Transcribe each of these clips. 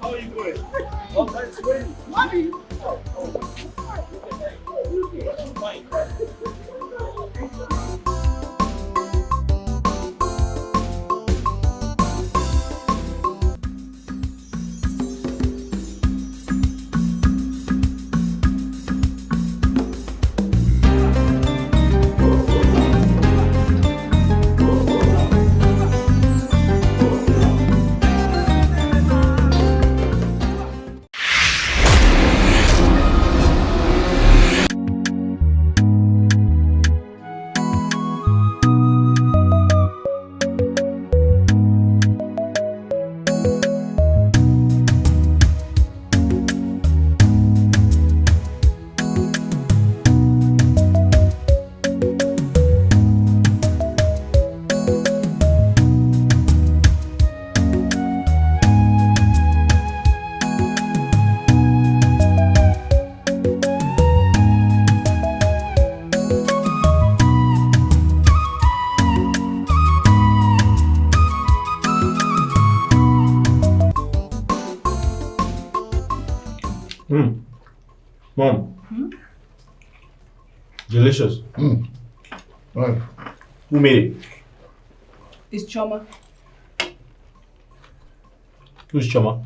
How are you doing? Oh, that's great. Mommy. Mom. Delicious. Right. Who made it? It's Choma. Who's Choma?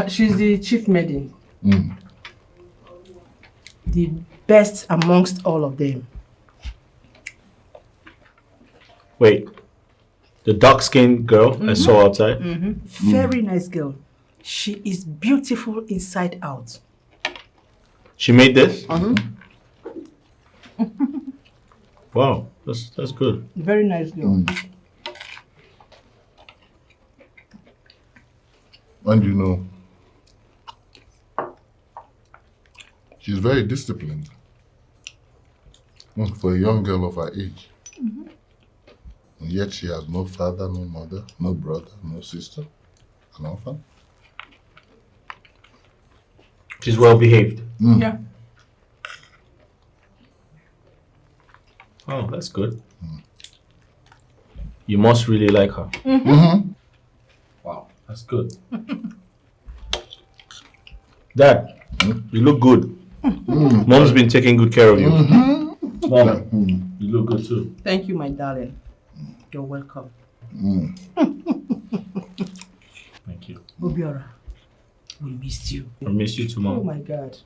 She's the chief maiden. The best amongst all of them. Wait. The dark-skinned girl I saw outside? Very nice girl. She is beautiful inside out. She made this? Wow, that's good. Very nice girl. And you know, she's very disciplined for a young girl of her age. And yet she has no father, no mother, no brother, no sister, an orphan. She's well behaved. Yeah. Oh, that's good. You must really like her. Wow, that's good. Dad, you look good. Mom's been taking good care of you. Mom, you look good too. Thank you, my darling. You're welcome. Thank you. Obiora, we missed you. I miss you too, Mom. Oh my God.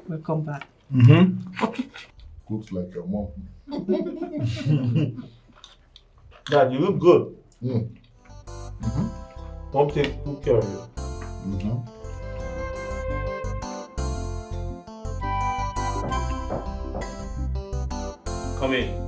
Welcome back. Looks like your mom. Dad, you look good. Mm-hmm. Mom takes good care of you. Come in.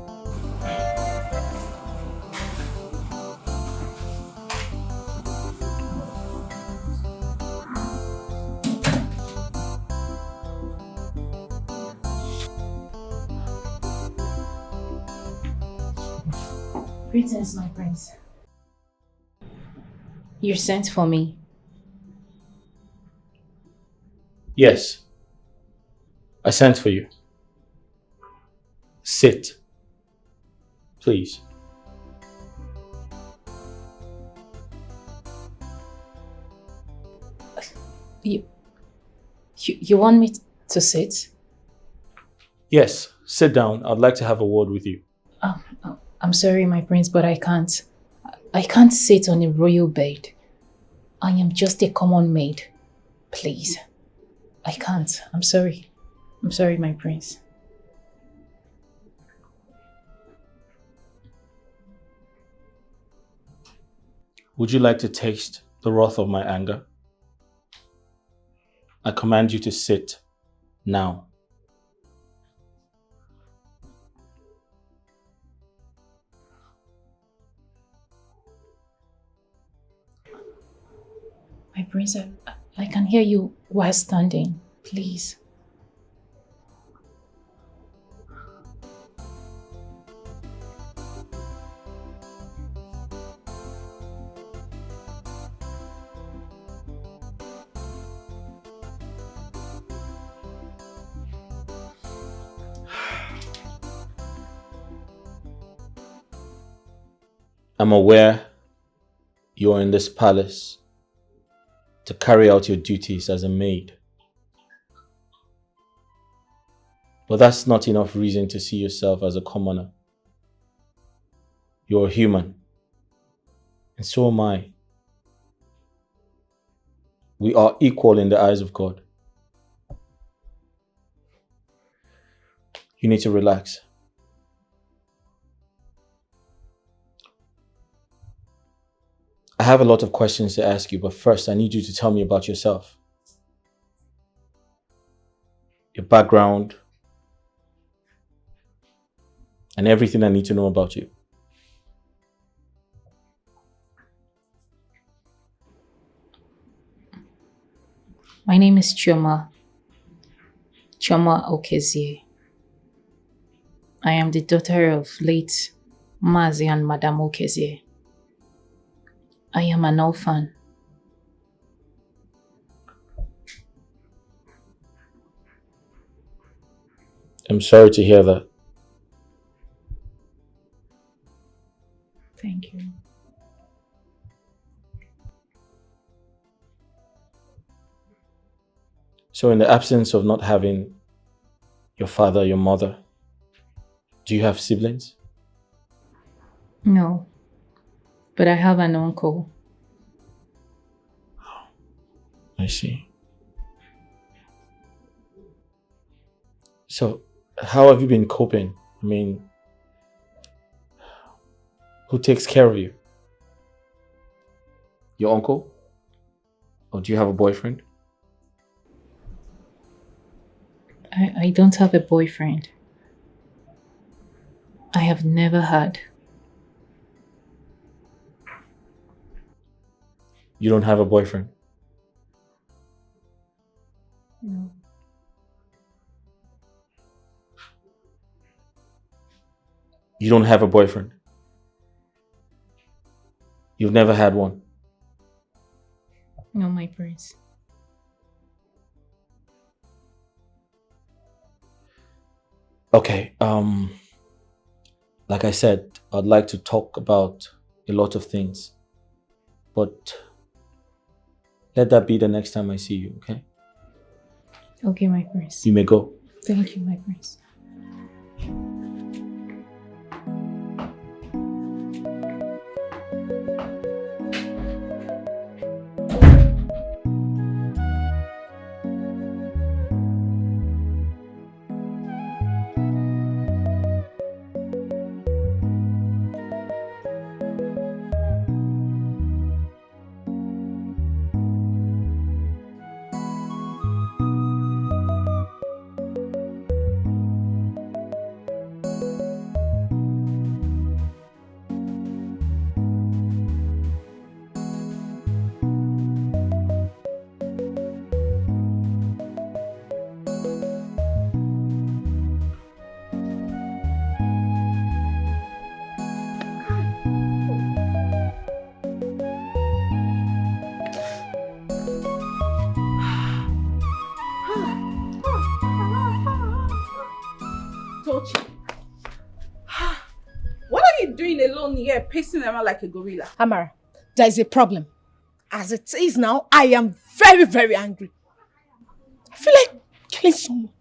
Greetings, my prince. You sent for me. Yes. I sent for you. Sit. Please. You want me to sit? Yes, sit down. I'd like to have a word with you. I'm sorry, my prince, but I can't. I can't sit on a royal bed. I am just a common maid. Please. I can't. I'm sorry. I'm sorry, my prince. Would you like to taste the wrath of my anger? I command you to sit now. My prince, I can hear you while standing. Please. I'm aware you're in this palace to carry out your duties as a maid. But that's not enough reason to see yourself as a commoner. You're a human, and so am I. We are equal in the eyes of God. You need to relax. I have a lot of questions to ask you, but first I need you to tell me about yourself. Your background, and everything I need to know about you. My name is Chioma Okezie. I am the daughter of late Mazi and Madame Okezie. I am an orphan. I'm sorry to hear that. Thank you. So in the absence of not having your father, your mother, do you have siblings? No, but I have an uncle. I see. So, how have you been coping? I mean, who takes care of you? Your uncle? Or do you have a boyfriend? I don't have a boyfriend. I have never had. You don't have a boyfriend? No. You don't have a boyfriend? You've never had one? No, my prince. Okay, like I said, I'd like to talk about a lot of things, but let that be the next time I see you, okay? Okay, my prince. You may go. Thank you, my prince. What are you doing alone here, pacing around like a gorilla? Amara, there is a problem. As it is now, I am very, very angry. I feel like killing someone.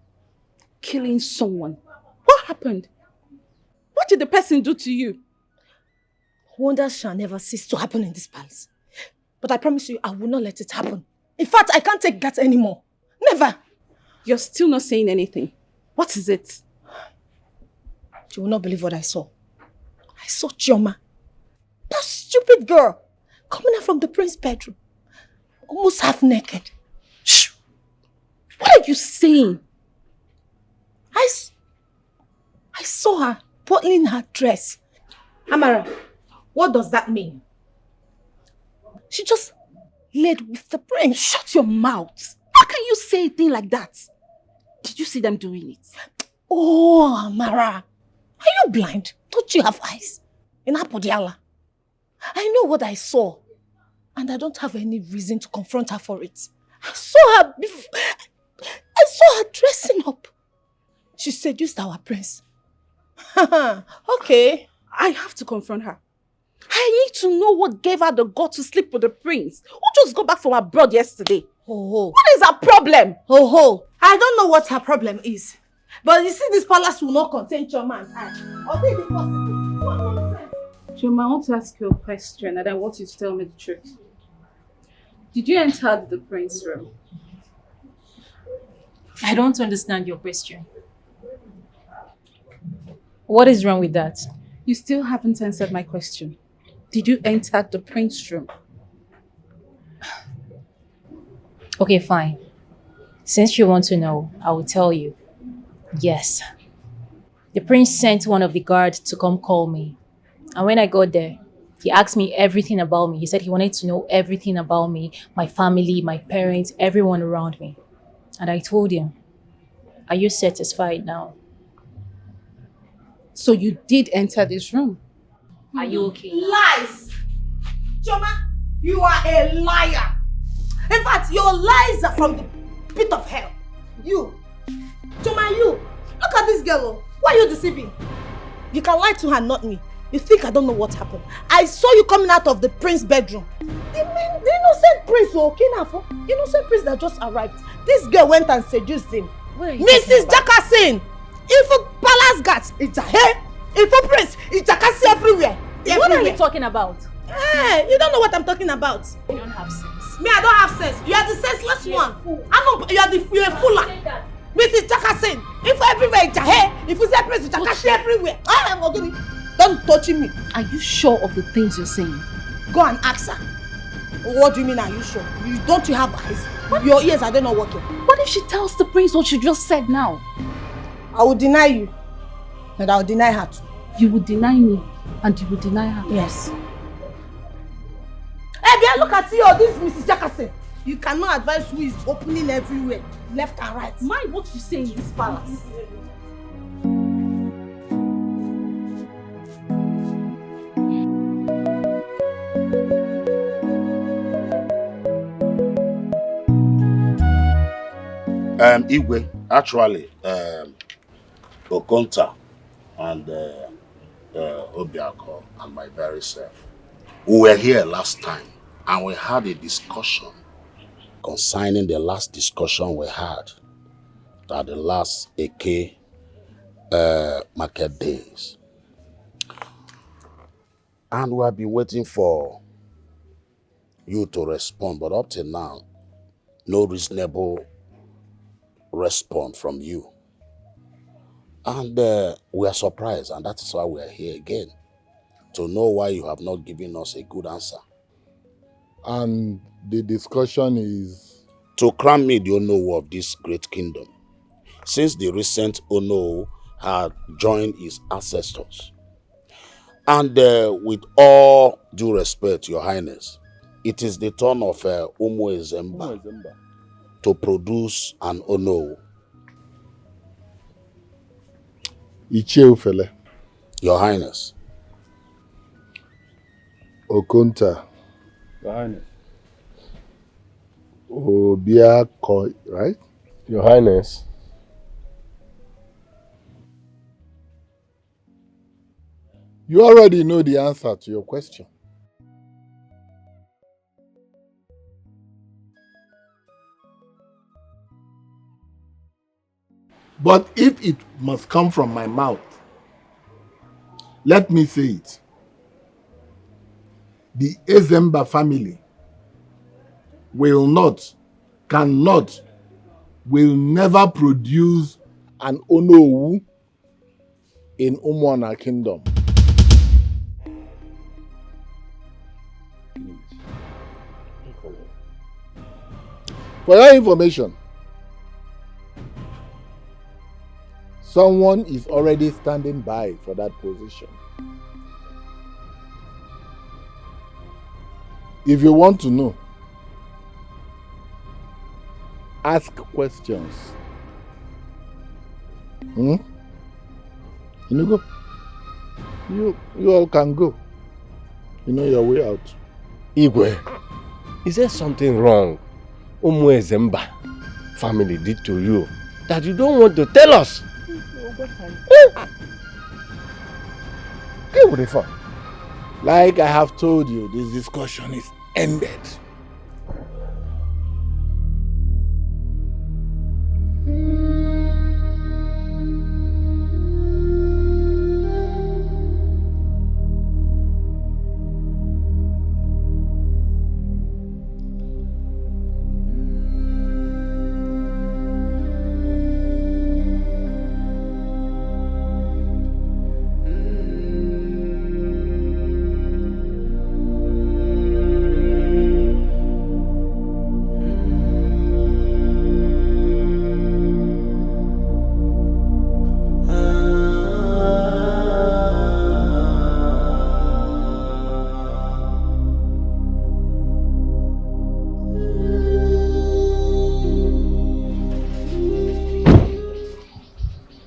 Killing someone? What happened? What did the person do to you? Wonders shall never cease to happen in this palace. But I promise you, I will not let it happen. In fact, I can't take that anymore. Never. You're still not saying anything. What is it? You will not believe what I saw. I saw Chioma, that stupid girl, coming out from the prince's bedroom, almost half naked. Shh! What are you saying? I saw her buttoning her dress. Amara, what does that mean? She just laid with the prince. Shut your mouth. How can you say a thing like that? Did you see them doing it? Oh, Amara, are you blind? Don't you have eyes? In Apodiala. I know what I saw. And I don't have any reason to confront her for it. I saw her before. I saw her dressing up. She seduced our prince. Okay. I have to confront her. I need to know what gave her the gut to sleep with the prince, who just got back from abroad yesterday. Oh, What is her problem? oh, I don't know what her problem is. But you see, this palace will not contain Choma and I. Or think it possible. What nonsense? Choma, I want to ask you a question and I want you to tell me the truth. Did you enter the prince's room? I don't understand your question. What is wrong with that? You still haven't answered my question. Did you enter the prince's room? Okay, fine. Since you want to know, I will tell you. Yes. The prince sent one of the guards to come call me. And when I got there, he asked me everything about me. He said he wanted to know everything about me, my family, my parents, everyone around me. And I told him, are you satisfied now? So you did enter this room? Are you okay? Lies! Choma, you are a liar. In fact, your lies are from the pit of hell. You. Choma, you. Look at this girl. Oh. Why are you deceiving? You can lie to her, not me. You think I don't know what happened. I saw you coming out of the prince's bedroom. The innocent prince, okay, Nafo? Innocent prince that just arrived. This girl went and seduced him. Mrs. Jackasin! If a palace guards, it's a hair. If a prince, it's a cassie everywhere. What are you talking about? Hey, you don't know what I'm talking about. You don't have sense. Me, I don't have sense. You are the senseless one. You're a fooler. Mrs. Jackasin, if everywhere it's a hair, if you say prince, it's a cassie everywhere. I'm going to don't touch me. Are you sure of the things you're saying? Go and ask her. What do you mean, are you sure? Don't you have eyes? What? Your ears are they not working? What if she tells the prince what you just said now? I will deny you. And I will deny her too. You will deny me and you will deny her? Yes. Hey, Bia, look at you, this Mrs. Jackasin. You cannot advise who is opening everywhere, left and right. Mind what you say in this palace. Igwe, actually, Okonta and Obiako and my very self, we were here last time and we had a discussion concerning the last discussion we had at the last AK market days. And we have been waiting for you to respond, but up till now, no reasonable response from you. And we are surprised, and that is why we are here again, to know why you have not given us a good answer. And the discussion is? To crown me the Onowu of this great kingdom, since the recent Onowu had joined his ancestors. And with all due respect, Your Highness, it is the turn of Umu Ezemba to produce an Onowu. Icheufele. Your Highness. Okonta. Your Highness. Obiako, right? Your Highness. You already know the answer to your question. But if it must come from my mouth, let me say it. The Ezemba family will not, cannot, will never produce an Onowu in Umuana kingdom. For your information, someone is already standing by for that position. If you want to know, ask questions. You go. You all can go. You know your way out. Igwe, is there something wrong Umu Ezemba family did to you that you don't want to tell us? Get with the phone. Like I have told you, this discussion is ended.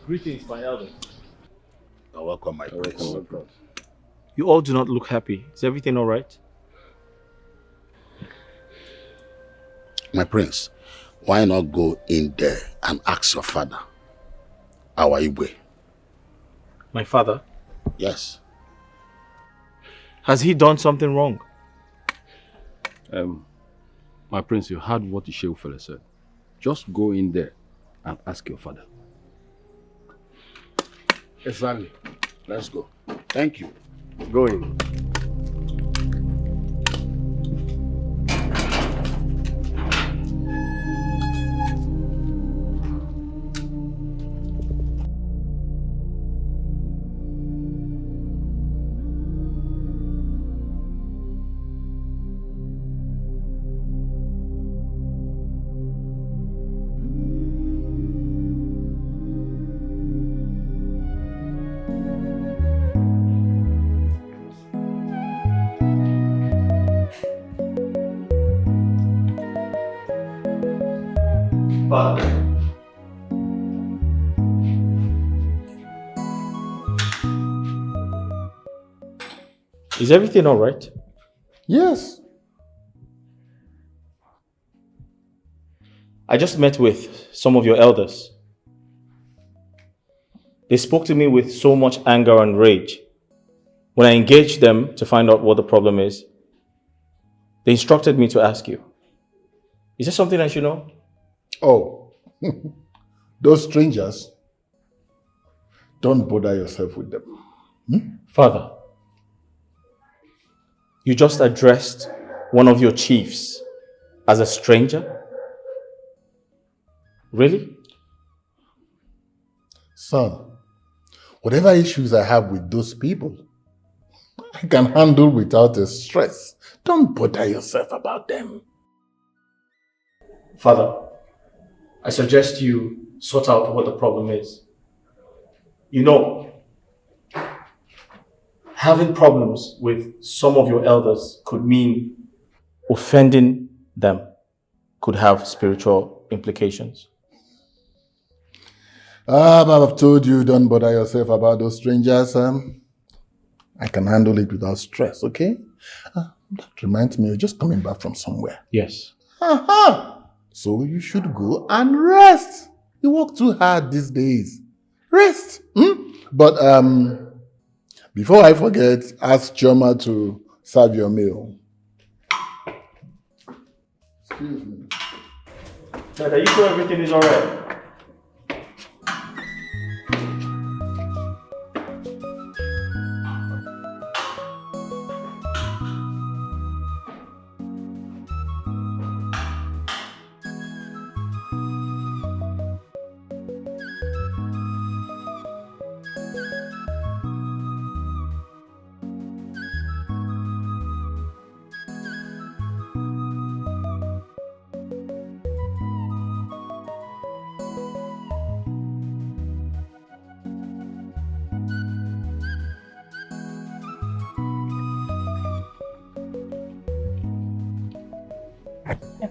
Greetings, my elder. You're welcome, my prince. You all do not look happy. Is everything all right? My prince, why not go in there and ask your father, our Igwe? My father? Yes. Has he done something wrong? My prince, you heard what the Sheikh fella said. Just go in there and ask your father. Exactly. Let's go. Thank you. Go in. Father. Is everything all right? Yes. I just met with some of your elders. They spoke to me with so much anger and rage. When I engaged them to find out what the problem is, they instructed me to ask you. Is there something I should know? Oh, those strangers, don't bother yourself with them. Father, you just addressed one of your chiefs as a stranger? Really? Son, whatever issues I have with those people, I can handle without a stress. Don't bother yourself about them. Father, I suggest you sort out what the problem is. You know, having problems with some of your elders could mean offending them, could have spiritual implications. But I've told you, don't bother yourself about those strangers. I can handle it without stress, okay? That reminds me, you're just coming back from somewhere. Yes. Aha! So you should go and rest. You work too hard these days. Rest. But before I forget, ask Choma to serve your meal. Excuse me. Dad, are you sure everything is alright?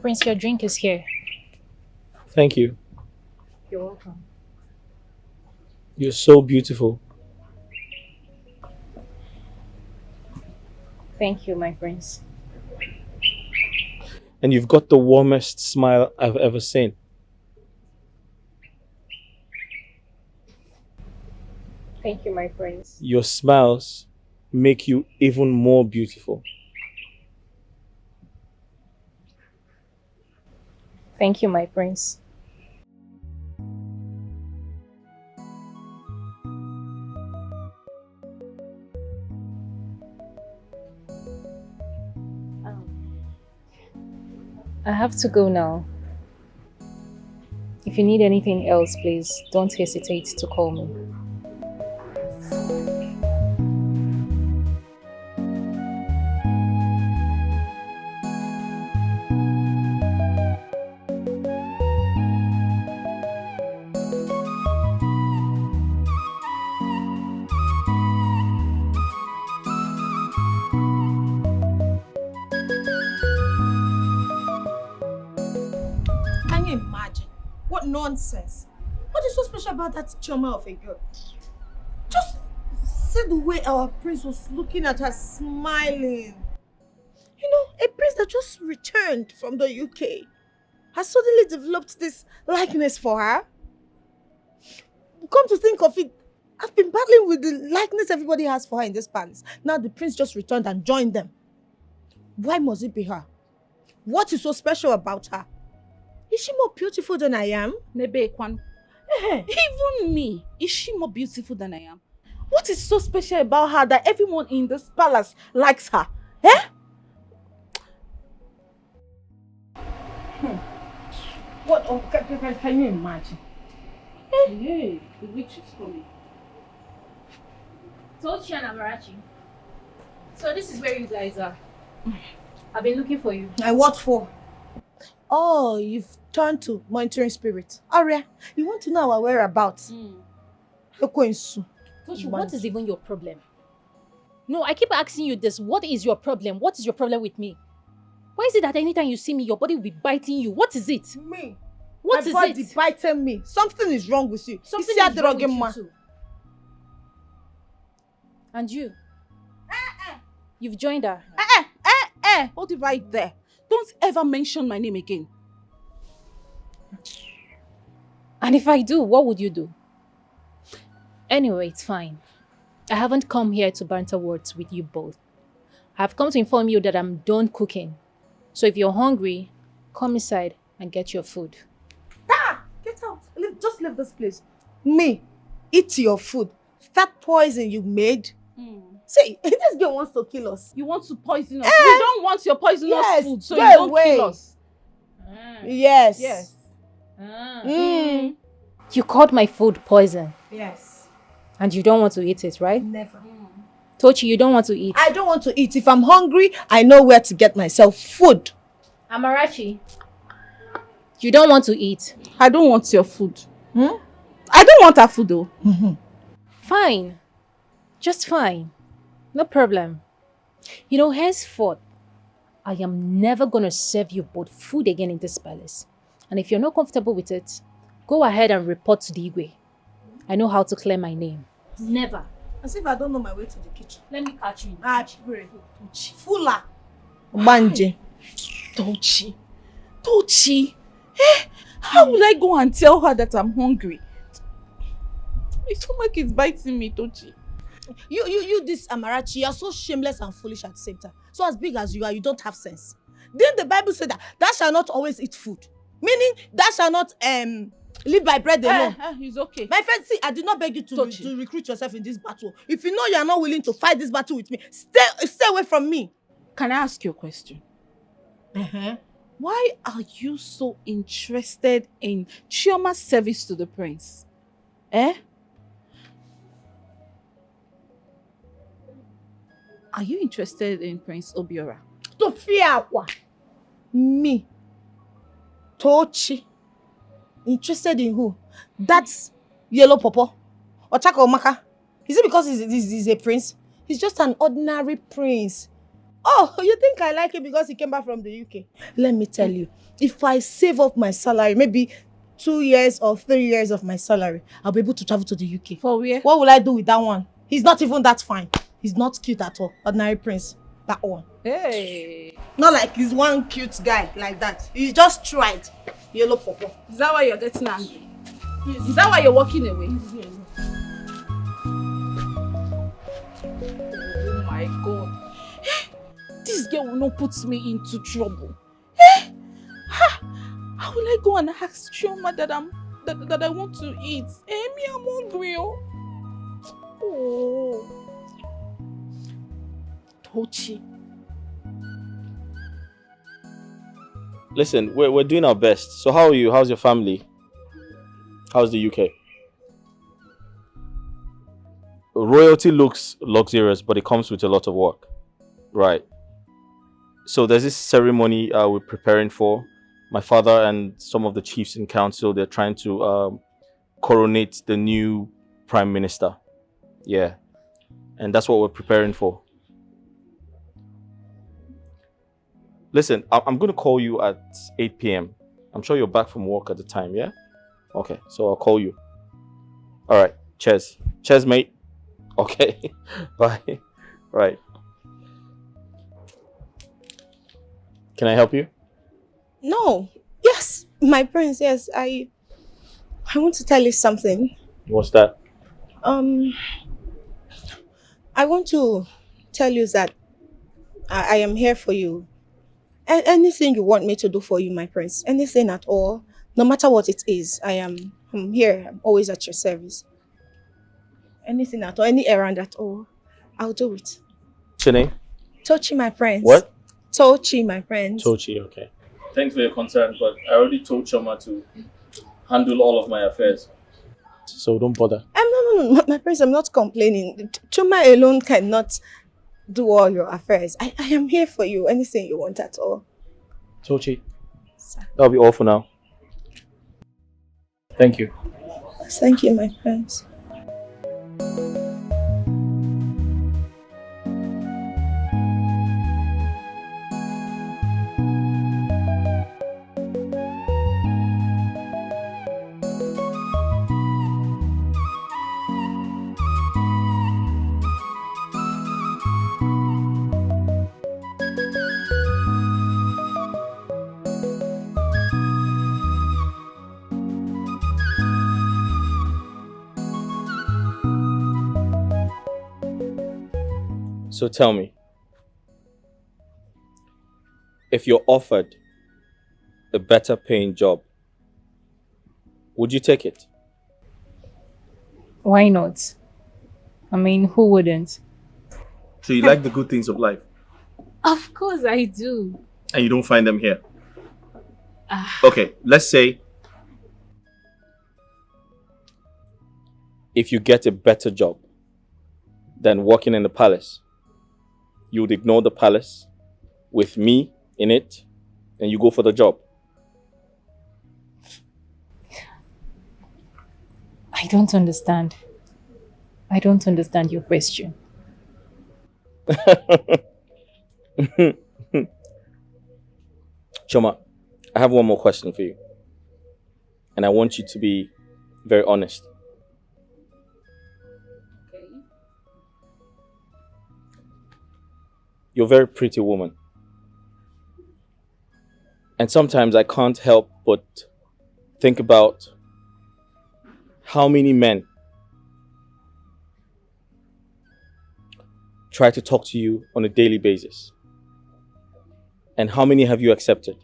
Prince, your drink is here. Thank you. You're welcome. You're so beautiful. Thank you, my prince. And you've got the warmest smile I've ever seen. Thank you, my prince. Your smiles make you even more beautiful. Thank you, my prince. I have to go now. If you need anything else, please don't hesitate to call me. Can you imagine? What nonsense. What is so special about that choma of a girl? Just see the way our prince was looking at her smiling. You know, a prince that just returned from the UK has suddenly developed this likeness for her. Come to think of it, I've been battling with the likeness everybody has for her in this palace. Now the prince just returned and joined them. Why must it be her? What is so special about her? Is she more beautiful than I am? Nebekwan. Even me, is she more beautiful than I am? What is so special about her that everyone in this palace likes her? Eh? What? Oh, can you imagine? Hey, the witch is coming. Tochi and Amarachi. So this is where you guys are. I've been looking for you. And what for? Oh, you've turned to monitoring spirit. Aria, you want to know our whereabouts? Tochi, what is even your problem? No, I keep asking you this. What is your problem? What is your problem with me? Why is it that anytime you see me, your body will be biting you? What is it? Me? What is My it? body biting me. Something is wrong with you. Something You see is that wrong with drugging you man? too. And you? You've joined her. Hold it right there. Don't ever mention my name again. And if I do, what would you do? Anyway, it's fine. I haven't come here to banter words with you both. I've come to inform you that I'm done cooking. So if you're hungry, come inside and get your food. Get out. Just leave this place. Me, eat your food. That poison you made. See, this girl wants to kill us. You want to poison us? We don't want your poisonous food, so go you don't away. kill us. Yes. Yes. You called my food poison. Yes. And you don't want to eat it, right? Never. Tochi, you don't want to eat. I don't want to eat. If I'm hungry, I know where to get myself food. Amarachi, you don't want to eat. I don't want your food. I don't want her food though. Fine. Just fine. No problem. You know, henceforth, I am never gonna serve you both food again in this palace. And if you're not comfortable with it, go ahead and report to the Igwe. I know how to clear my name. Never. As if I don't know my way to the kitchen. Let me catch you. Fula. Banje. Tochi. How will I go and tell her that I'm hungry? My stomach is biting me, Tochi. You, this Amarachi, you are so shameless and foolish at the same time. So as big as you are, you don't have sense. Didn't the Bible say that thou shalt not always eat food? Meaning, thou shalt not live by bread alone. It's okay. My friend, see, I did not beg you to recruit yourself in this battle. If you know you are not willing to fight this battle with me, stay away from me. Can I ask you a question? Why are you so interested in Chioma's service to the prince? Are you interested in Prince Obiora? To fear what? Me. Tochi. Interested in who? That's Yellow Popo. Ochako Omaka. Is it because he's a prince? He's just an ordinary prince. Oh, you think I like him because he came back from the UK? Let me tell you, if I save up my salary, maybe 2 years or 3 years of my salary, I'll be able to travel to the UK. For where? What will I do with that one? He's not even that fine. He's not cute at all. Ordinary prince. That one. Hey. Not like he's one cute guy like that. He just tried. Yellow Popo. Is that why you're getting angry? Is that why you're walking away? my God. This girl will not put me into trouble. How will I go and ask Chioma that I want to eat? Me, I'm hungry. Oh. Tochi. Listen, we're doing our best. So how are you? How's your family? How's the UK? Royalty looks luxurious, but it comes with a lot of work. Right. So there's this ceremony we're preparing for. My father and some of the chiefs in council, they're trying to coronate the new prime minister. Yeah. And that's what we're preparing for. Listen, I'm going to call you at 8 p.m. I'm sure you're back from work at the time, yeah? Okay, so I'll call you. All right, cheers. Cheers, mate. Okay, bye. Right. Can I help you? No. Yes, my prince, yes. I want to tell you something. What's that? I want to tell you that I am here for you. Anything you want me to do for you, my prince, anything at all, no matter what it is, I'm here. I'm always at your service. Anything at all, any errand at all, I'll do it. What's your name? Tochi, my prince. What? Tochi, my prince. Tochi, okay. Thanks for your concern, but I already told Choma to handle all of my affairs. So don't bother. No, my prince, I'm not complaining. Choma alone cannot do all your affairs. I am here for you. Anything you want at all. Tochi, that'll be all for now. Thank you. Thank you, my prince. So tell me, if you're offered a better paying job, would you take it? Why not? I mean, who wouldn't? So you like the good things of life? Of course I do. And you don't find them here? Okay, let's say if you get a better job than working in the palace, you would ignore the palace with me in it and you go for the job. I don't understand. I don't understand your question. Choma, I have one more question for you. And I want you to be very honest. Okay. You're a very pretty woman. And sometimes I can't help but think about how many men try to talk to you on a daily basis. And how many have you accepted?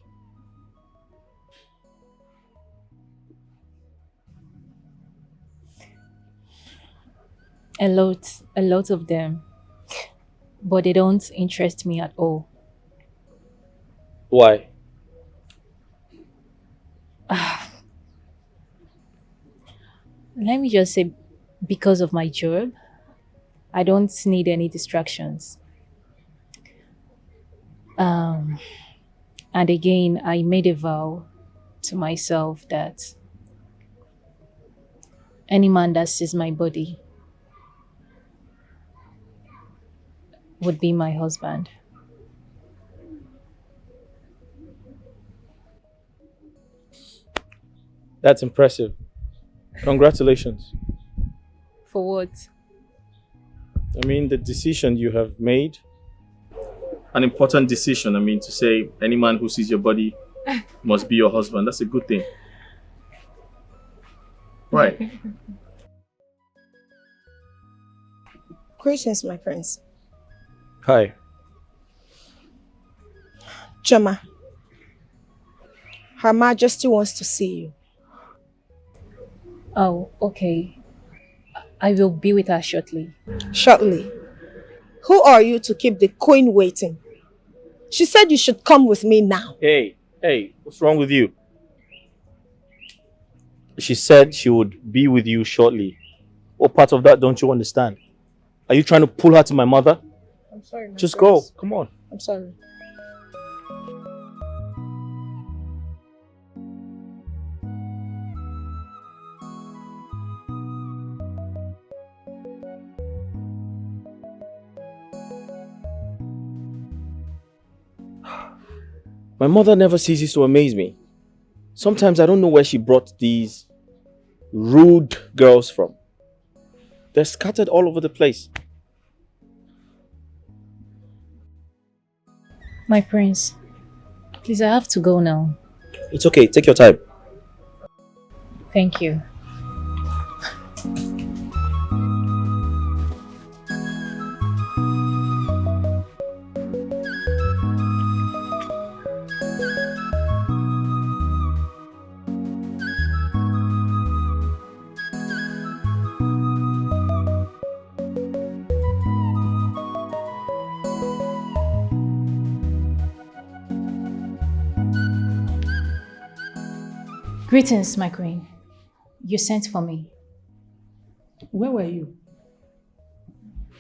A lot of them. But they don't interest me at all. Why? Let me just say, because of my job, I don't need any distractions. And again, I made a vow to myself that any man that sees my body would be my husband. That's impressive. Congratulations. For what? I mean, the decision you have made, an important decision. I mean, to say any man who sees your body must be your husband. That's a good thing. Right. Greetings, my friends. Hi. Choma, Her Majesty wants to see you. Oh, okay. I will be with her shortly. Shortly. Who are you to keep the queen waiting? She said you should come with me now. Hey, what's wrong with you? She said she would be with you shortly. What part of that don't you understand? Are you trying to pull her to my mother? I'm sorry, Just go. Come on. I'm sorry. My mother never ceases to amaze me. Sometimes I don't know where she brought these rude girls from. They're scattered all over the place. My prince, please, I have to go now. It's okay. Take your time. Thank you. Greetings, my queen. You sent for me. Where were you?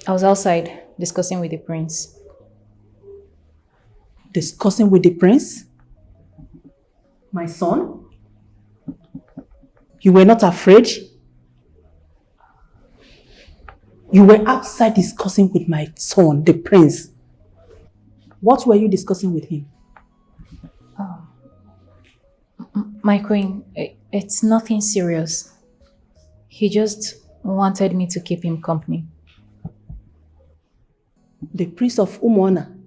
I was outside discussing with the prince. Discussing with the prince? My son? You were not afraid? You were outside discussing with my son, the prince. What were you discussing with him? My queen, it's nothing serious. He just wanted me to keep him company. The prince of Umona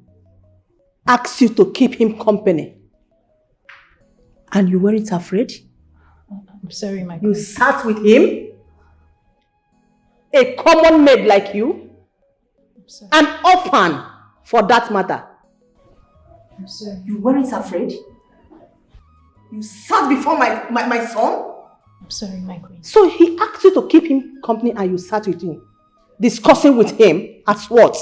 asked you to keep him company. And you weren't afraid? I'm sorry, my You queen. sat with him? A common maid like you? I'm sorry. An orphan, for that matter. I'm sorry. You weren't afraid? You sat before my son? I'm sorry, my queen. So he asked you to keep him company and you sat with him? Discussing with him as what?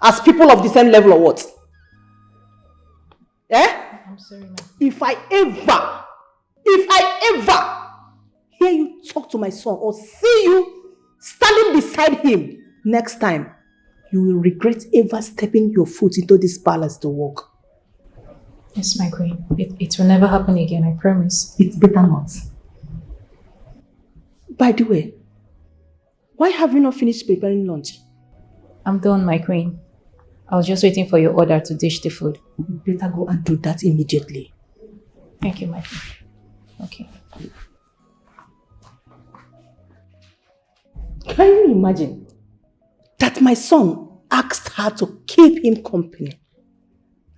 As people of the same level or what? Eh? I'm sorry, my queen. If I ever hear you talk to my son or see you standing beside him next time, you will regret ever stepping your foot into this palace to work. Yes, my queen. It will never happen again, I promise. It's better not. By the way, why have you not finished preparing lunch? I'm done, my queen. I was just waiting for your order to dish the food. You better go and do that immediately. Thank you, my queen. Okay. Can you imagine that my son asked her to keep him company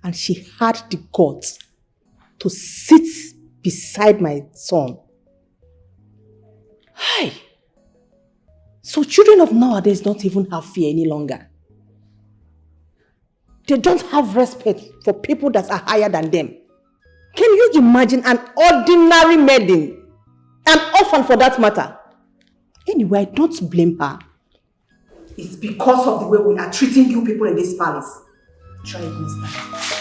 and she had the guts to sit beside my son? Hi! So children of nowadays don't even have fear any longer. They don't have respect for people that are higher than them. Can you imagine an ordinary maiden, an orphan for that matter? Anyway, I don't blame her. It's because of the way we are treating you people in this palace. Try it next time.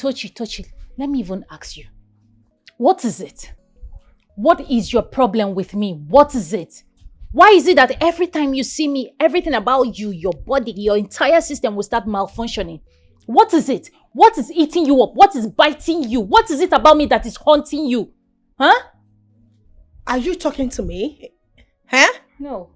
Tochi, let me even ask you. What is it? What is your problem with me? What is it? Why is it that every time you see me, everything about you, your body, your entire system will start malfunctioning? What is it? What is eating you up? What is biting you? What is it about me that is haunting you? Huh? Are you talking to me? Huh? No.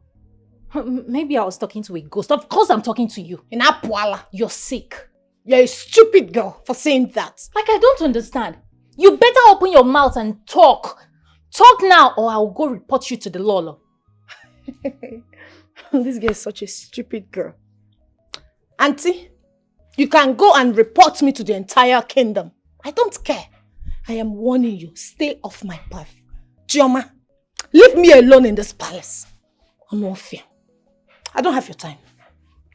Maybe I was talking to a ghost. Of course I'm talking to you. In Apwala. You're sick. You're a stupid girl for saying that. Like, I don't understand. You better open your mouth and talk. Talk now or I will go report you to the law. This girl is such a stupid girl. Auntie, you can go and report me to the entire kingdom. I don't care. I am warning you, stay off my path. Chioma, leave me alone in this palace. I'm no fear. I don't have your time.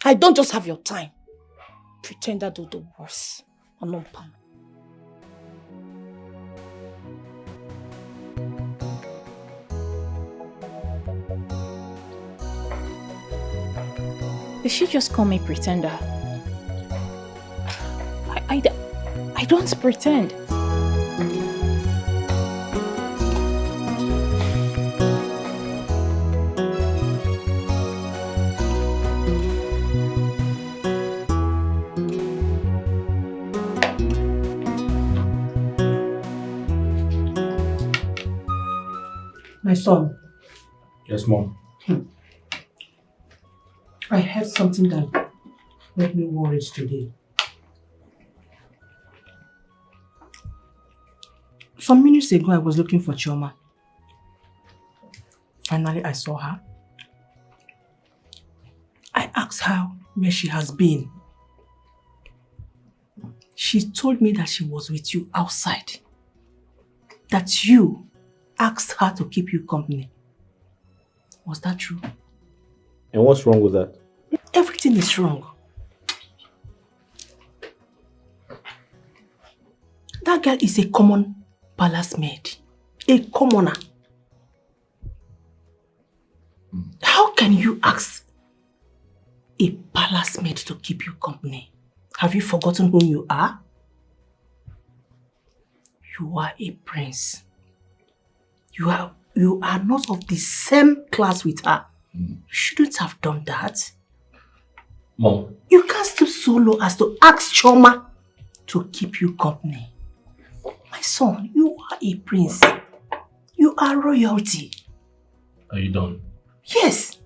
I don't just have your time. Pretender do the worst. I'm not pam. Did she just call me pretender? I don't pretend. My son. Yes, Mom. I heard something that made me worried today. Some minutes ago, I was looking for Chioma. Finally, I saw her. I asked her where she has been. She told me that she was with you outside. That you asked her to keep you company. Was that true? And what's wrong with that? Everything is wrong. That girl is a common palace maid. A commoner. How can you ask a palace maid to keep you company? Have you forgotten who you are? You are a prince. You are not of the same class with her. You shouldn't have done that. Mom. You can't stoop so low as to ask Chioma to keep you company. My son, you are a prince. You are royalty. Are you done? Yes.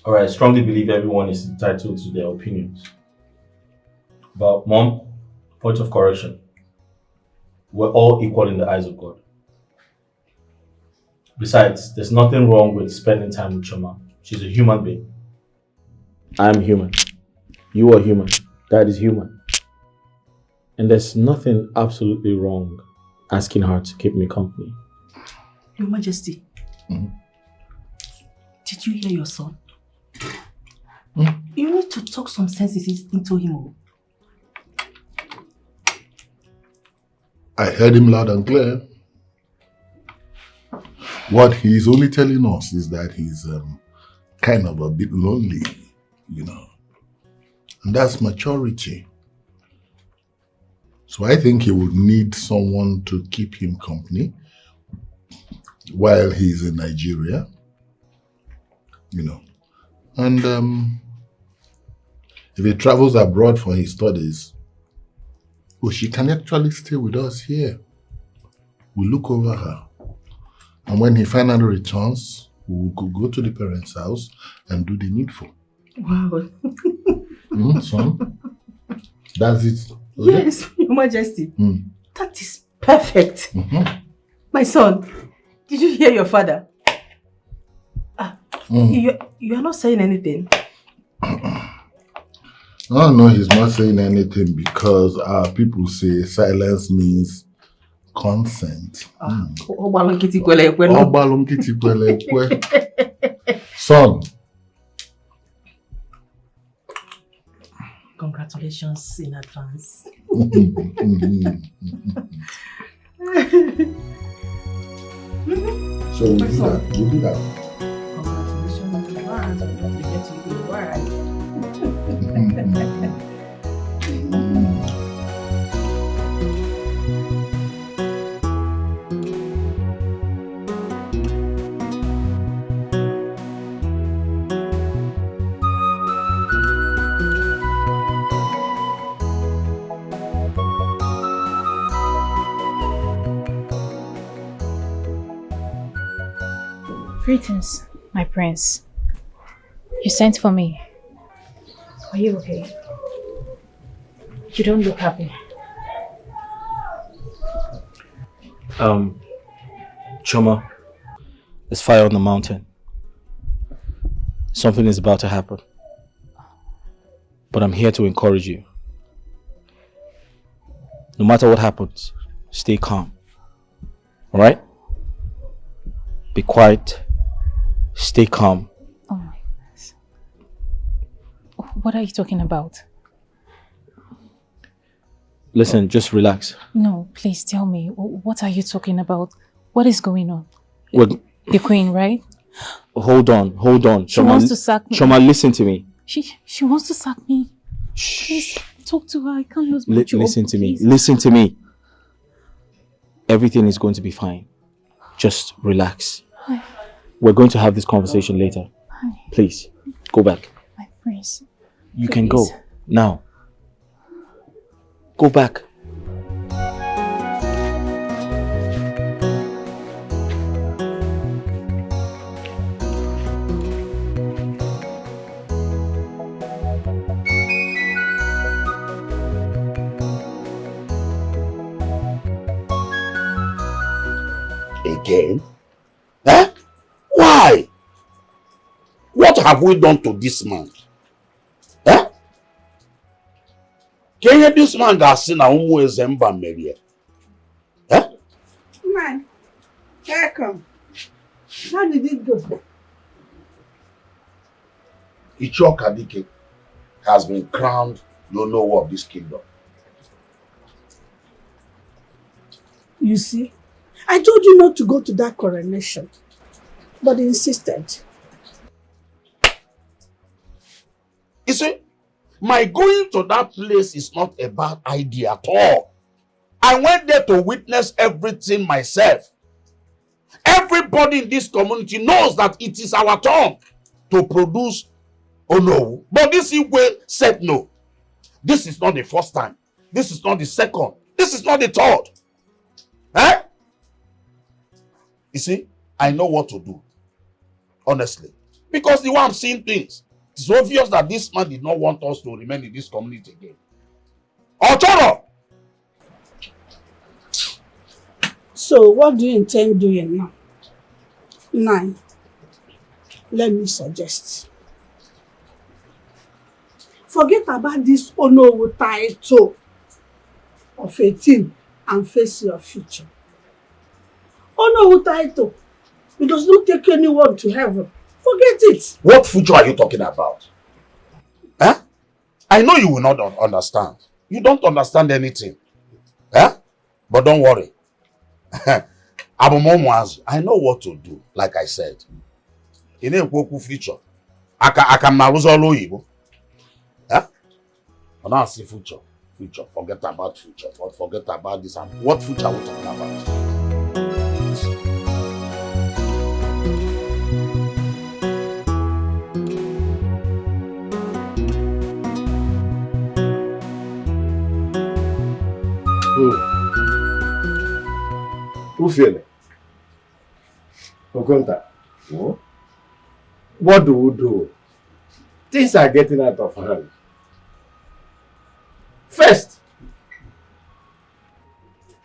Alright, I strongly believe everyone is entitled to their opinions. But Mom, point of correction. We're all equal in the eyes of God. Besides, there's nothing wrong with spending time with Chioma. She's a human being. I'm human. You are human. Dad is human. And there's nothing absolutely wrong asking her to keep me company. Your Majesty, did you hear your son? You need to talk some sense into him. I heard him loud and clear. What he's only telling us is that he's kind of a bit lonely, you know. And that's maturity. So I think he would need someone to keep him company while he's in Nigeria, you know. And if he travels abroad for his studies, well, she can actually stay with us here. We'll look over her. And when he finally returns, we could go to the parents' house and do the needful. Wow. Son? That's it. Okay? Yes, Your Majesty. That is perfect. My son, did you hear your father? You are not saying anything. Oh no, he's not saying anything because our people say silence means consent. Son. Congratulations in advance. So we'll do that. We'll do that. Congratulations in advance. We're going to get you the wife. Greetings, my prince. You sent for me. Are you okay? You don't look happy. Chioma, there's fire on the mountain. Something is about to happen. But I'm here to encourage you. No matter what happens, stay calm. Alright? Be quiet. Stay calm. Oh my goodness. What are you talking about? Listen, just relax. No, please tell me. What are you talking about? What is going on? The queen, right? Hold on. She wants to sack me. Shoma, listen to me. She wants to sack me. Shh. Please talk to her. I can't lose my job. Listen to me. Please. Listen to me. Everything is going to be fine. Just relax. Hi. We're going to have this conversation later. Hi. Please, go back. My prince. You can go. Now. Go back. Again? Eh? Why? What have we done to this man? Eh? Can you this man that seen a umu ezemba merie? Eh? Man, welcome. How did it go? Ichoka Dike has been crowned Lonowo of this kingdom. You see, I told you not to go to that coronation, but he insisted. You see, my going to that place is not a bad idea at all. I went there to witness everything myself. Everybody in this community knows that it is our turn to produce Onowu. But this Igwe said no. This is not the first time. This is not the second. This is not the third. Eh? You see, I know what to do. Honestly. Because the way I'm seeing things, it's obvious that this man did not want us to remain in this community again. Ochoro! So, what do you intend doing now? 9. Let me suggest. Forget about this Onowu title of 18 and face your future. Onowu title, it does not take anyone to heaven. Forget it. What future are you talking about? Huh? I know you will not understand. You don't understand anything. Huh? But don't worry. I know what to do, like I said. In a future, I can maruzolo Igbo. Huh? But now see future. Forget about future. Forget about this. What future are we talking about? Who feel it? Okonta. What do we do? Things are getting out of hand. First,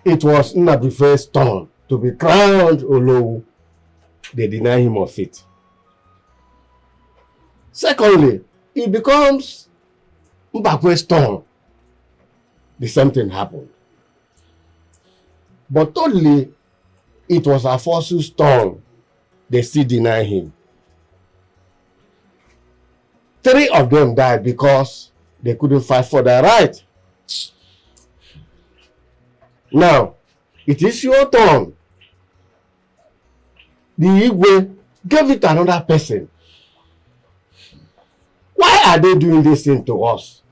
it was Nnabufe's turn to be crowned Olowu. They deny him of it. Secondly, it becomes Mbakwe's turn. The same thing happened. But thirdly, it was Afosu's turn. They still deny him. 3 of them died because they couldn't fight for their right. Now, it is your turn. The Igwe gave it to another person. Why are they doing this thing to us?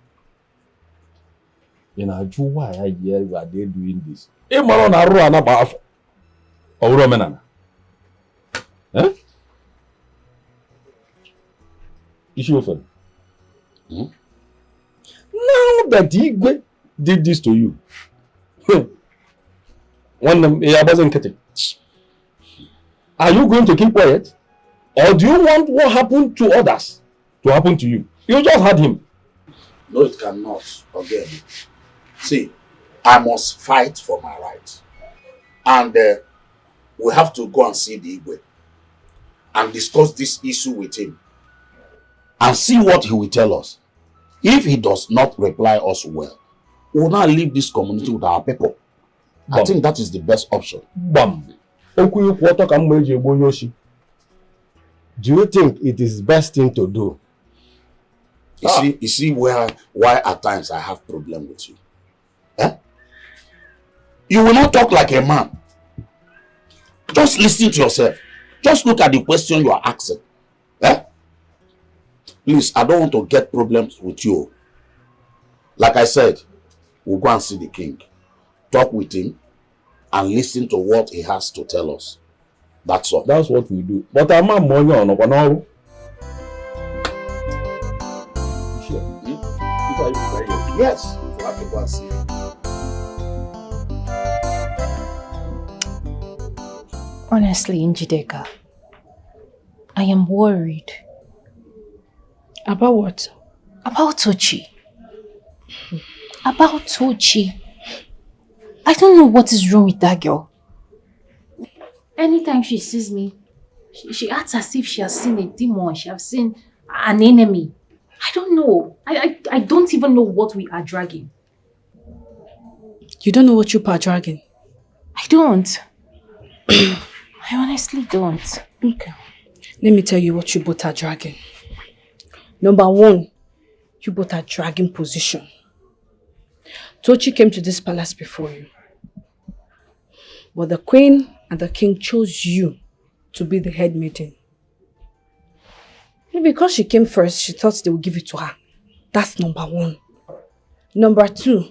You know, why are they doing this? Eh? Issue open. Now that Igwe did this to you, are you going to keep quiet? Or do you want what happened to others to happen to you? You just had him. No, it cannot. Again. See, I must fight for my rights. And we have to go and see the Igwe and discuss this issue with him. and see what he will tell us. If he does not reply us well, we will now leave this community with our people. I think that is the best option. Bam. Do you think it is best thing to do? You see why at times I have problem with you. Eh? You will not talk like a man. Just listen to yourself. Just look at the question you are asking. Eh? Please, I don't want to get problems with you. Like I said, we'll go and see the king, talk with him, and listen to what he has to tell us. That's all. That's what we do. But I'm not money on no. Yes, we'll have to go and see him. Honestly, Njideka, I am worried. About what? About Tochi. About Tochi. I don't know what is wrong with that girl. Anytime she sees me, she acts as if she has seen a demon, she has seen an enemy. I don't know. I don't even know what we are dragging. You don't know what you are dragging? I don't. I honestly don't. Okay. Let me tell you what you both are dragging. Number one, you both are dragging position. Tochi came to this palace before you. But the queen and the king chose you to be the head maiden. Because she came first, she thought they would give it to her. That's number one. Number two,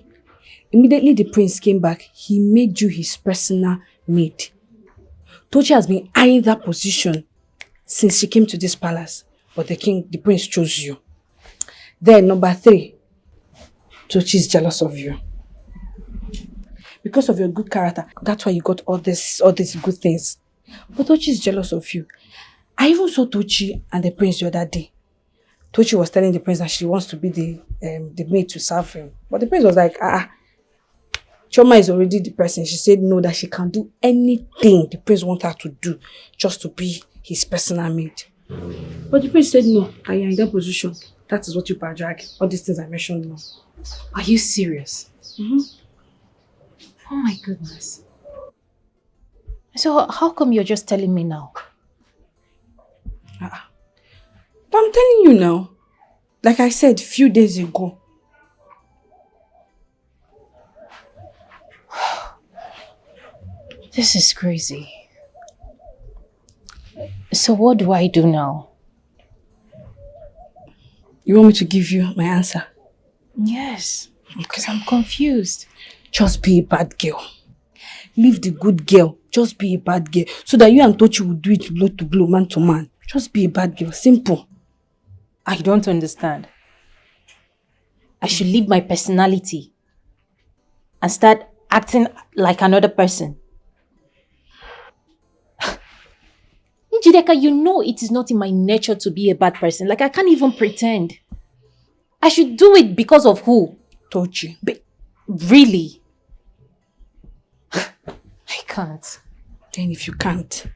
immediately the prince came back, he made you his personal maid. Tochi has been eyeing that position since she came to this palace. But the prince chose you. Then number three, Tochi is jealous of you. Because of your good character, that's why you got all these good things. But Tochi is jealous of you. I even saw Tochi and the prince the other day. Tochi was telling the prince that she wants to be the maid to serve him. But the prince was like, Choma is already the person. She said no, that she can do anything the prince wants her to do just to be his personal maid. But the prince said no, that you're in that position. That is what you are dragging. All these things I mentioned now. Are you serious? Mm-hmm. Oh my goodness. So how come you're just telling me now? But I'm telling you now. Like I said a few days ago. This is crazy. So what do I do now? You want me to give you my answer? Yes, because I'm confused. Just be a bad girl. Leave the good girl. Just be a bad girl. So that you and Tochi will do it blow to blow, man to man. Just be a bad girl. Simple. I don't understand. I should leave my personality and start acting like another person. Njideka, you know it is not in my nature to be a bad person. Like, I can't even pretend. I should do it because of who? Tochi. Really? I can't. Then if you can't,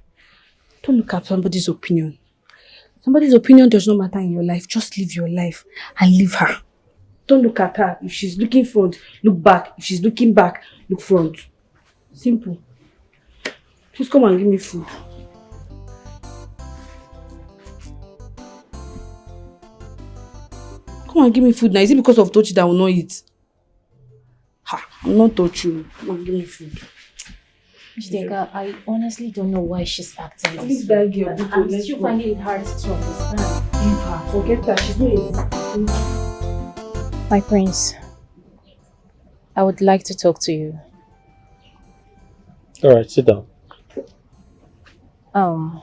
don't look at somebody's opinion. Somebody's opinion does not matter in your life. Just live your life and leave her. Don't look at her. If she's looking front, look back. If she's looking back, look front. Simple. Please come and give me food. Come and give me food now. Is it because of Tochi that I will not eat? I'm not Tochi. Come and give me food. Njideka, I honestly don't know why she's acting like Leave that girl. I'm still finding it hard to understand. Leave her. Forget her. She's not existing. My prince, I would like to talk to you. All right, sit down. I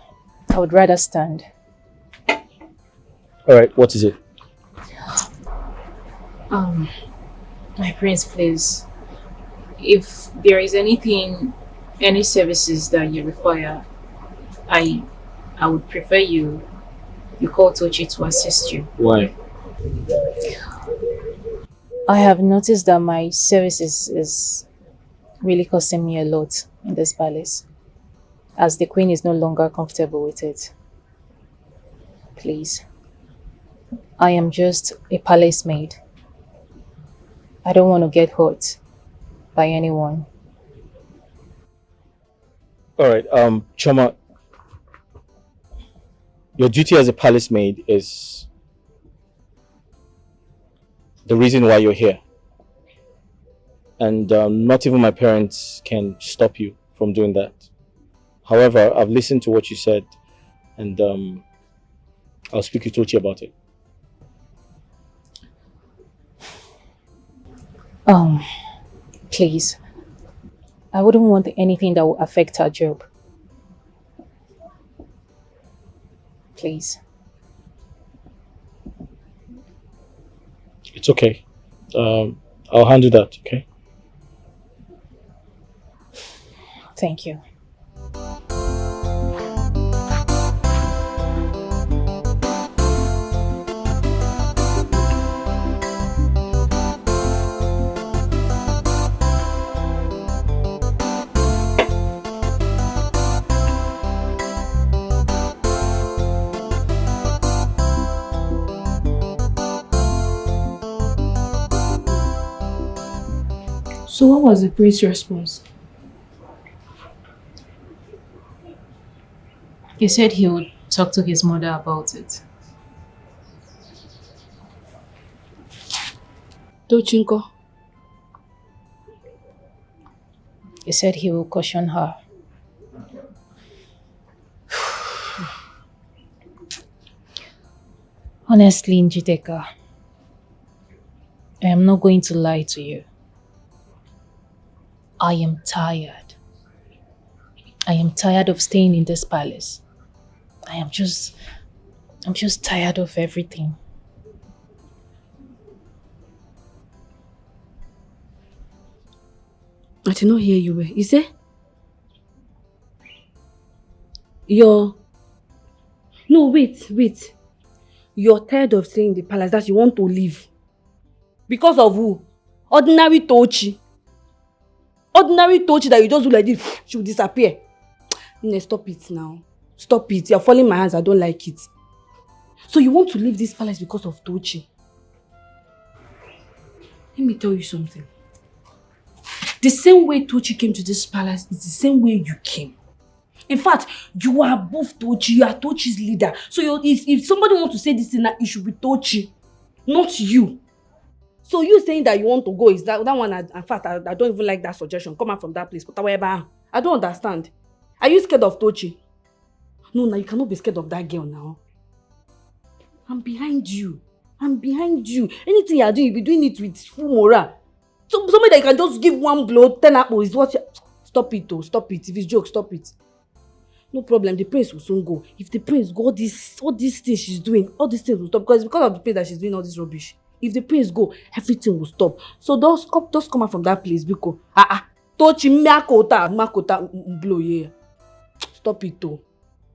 would rather stand. All right, what is it? My prince, please. If there is any services that you require, I would prefer you call Tochi to assist you. Why? I have noticed that my services is really costing me a lot in this palace, as the queen is no longer comfortable with it. Please, I am just a palace maid. I don't want to get hurt by anyone. All right, Choma, your duty as a palace maid is the reason why you're here. And not even my parents can stop you from doing that. However, I've listened to what you said, and I'll speak to Tochi about it. Please. I wouldn't want anything that will affect our job. Please. It's okay. I'll handle that, okay? Thank you. So what was the priest's response? He said he would talk to his mother about it. Tochinko? He said he will caution her. Honestly, Njideka, I am not going to lie to you. I am tired. I am tired of staying in this palace. I'm just tired of everything. I did not hear you well. You say? No, wait. You're tired of staying in the palace, that you want to leave. Because of who? Ordinary Tochi. Ordinary Tochi that you just do like this, she will disappear. No, stop it now. Stop it. You're falling my hands. I don't like it. So you want to leave this palace because of Tochi? Let me tell you something. The same way Tochi came to this palace is the same way you came. In fact, you are above Tochi. You are Tochi's leader. So if somebody wants to say this thing, it should be Tochi, not you. So you saying that you want to go is that one? In fact, I don't even like that suggestion. Come out from that place. But I don't understand. Are you scared of Tochi? No, you cannot be scared of that girl now. I'm behind you. Anything you are doing, you'll be doing it with full morale. So somebody that you can just give one blow, 10 apples is what you... Stop it, stop it. If it's joke, stop it. No problem, the prince will soon go. If the prince go, all these things she's doing, all these things will stop. Because it's because of the prince that she's doing all this rubbish. If the prince go, everything will stop. So just come out from that place, because Tochi makota blow here. Stop it though.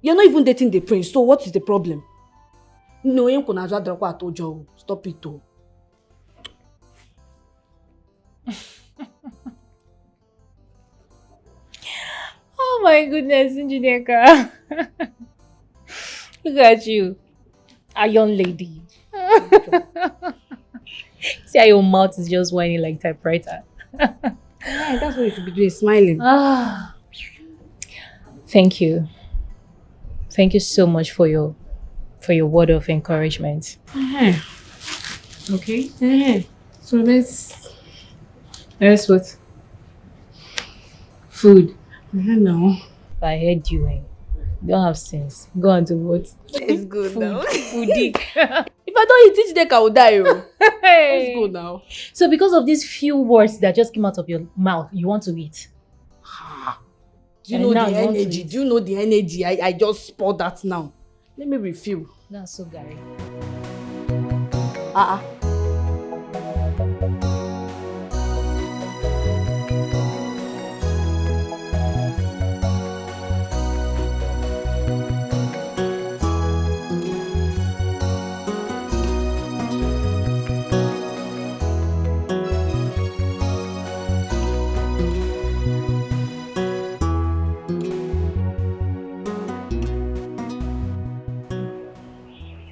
You're not even dating the prince, so what is the problem? No, you can't stop it though. Oh my goodness, Njideka. Look at you. A young lady. See how your mouth is just whining like typewriter. Yeah, that's what you should be doing, smiling. Thank you. Thank you so much for your word of encouragement. Okay. So let's what? Food. I don't know. I heard you. You don't have sense. Go on to what? It's good now. Foodie. If I don't eat it, I will die. Let's go now. So because of these few words that just came out of your mouth, you want to eat? Do you know the energy? Do you know the energy? I just spot that now. Let me refill. That's so Gary.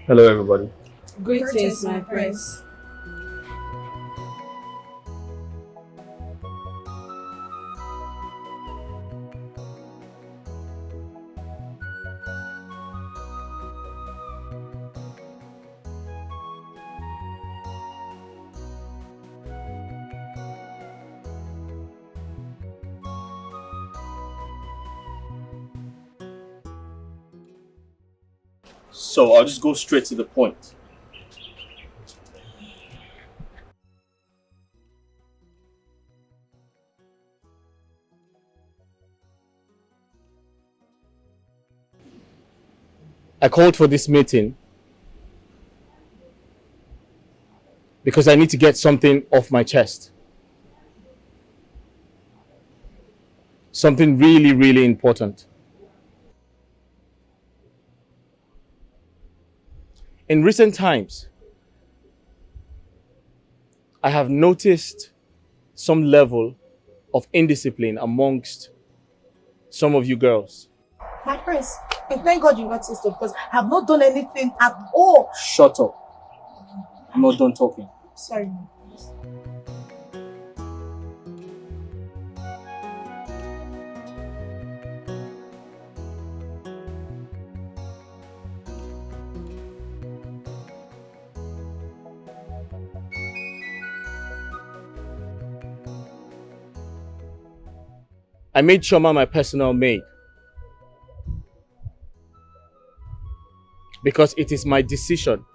Hello, everybody. Greetings, my prince. So I'll just go straight to the point. I called for this meeting because I need to get something off my chest. Something really, really important. In recent times, I have noticed some level of indiscipline amongst some of you girls. My prince, thank God you noticed it because I have not done anything at all. Shut up. I'm not done talking. Sorry. I made Shoma my personal maid because it is my decision.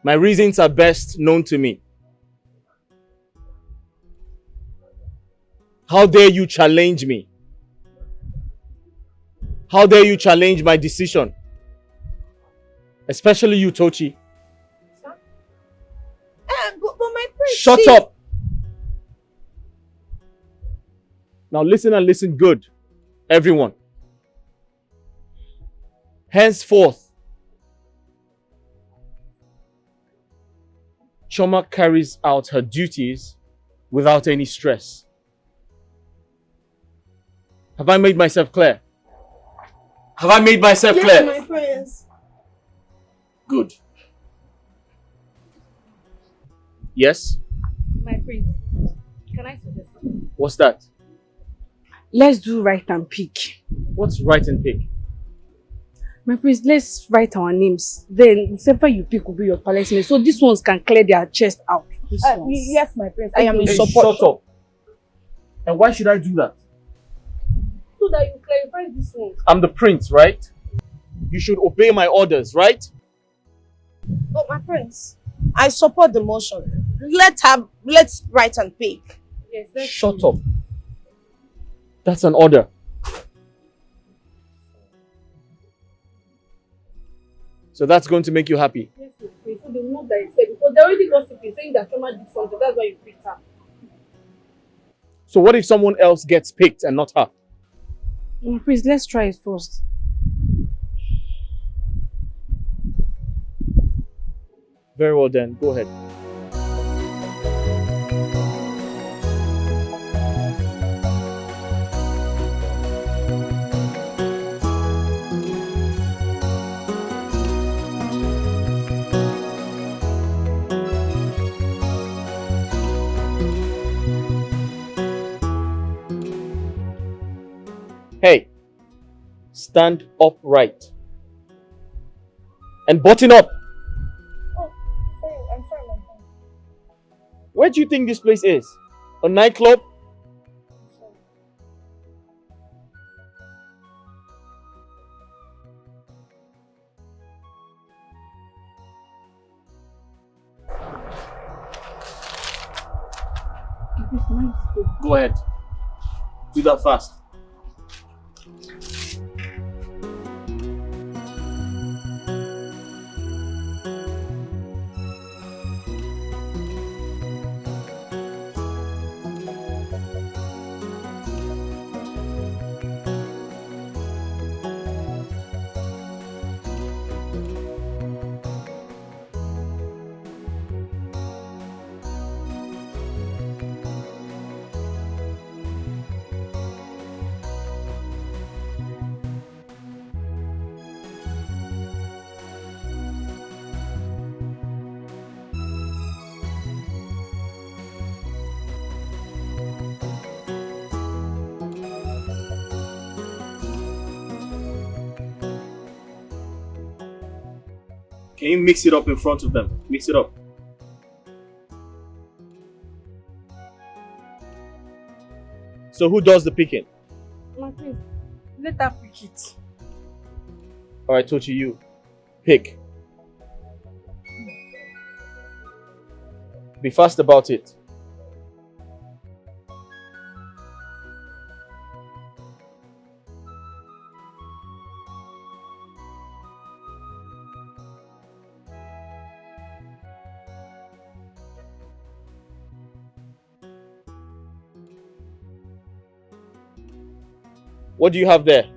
My reasons are best known to me. How dare you challenge me? How dare you challenge my decision? Especially you, Tochi. But my prince. Shut up! Now listen and listen good, everyone. Henceforth, Choma carries out her duties without any stress. Have I made myself clear? Have I made myself clear? Yes, my prince. Good. Yes? My prince, can I suggest something? What's that? Let's do write and pick. What's right and pick? My prince, let's write our names. Then whoever you pick will be your palace mate. So these ones can clear their chest out. Yes, my prince. I am in Hey, support. shut up. And why should I do that? So that you clarify this one. I'm the prince, right? You should obey my orders, right? But my prince, I support the motion. Let's write and pick. Yes, let's Shut up. That's an order. So that's going to make you happy. Yes, my prince. So they will know that you said because they already gossiping saying that Choma did something. That's why you picked her. So what if someone else gets picked and not her? My prince, let's try it first. Very well then, go ahead. Hey, stand upright and button up. Oh, sorry, I'm sorry, my prince. Where do you think this place is? A nightclub? Go ahead. Do that fast. Can you mix it up in front of them? Mix it up. So who does the picking? My prince, let her pick it. Alright, Tochi, you. Pick. Be fast about it. What do you have there?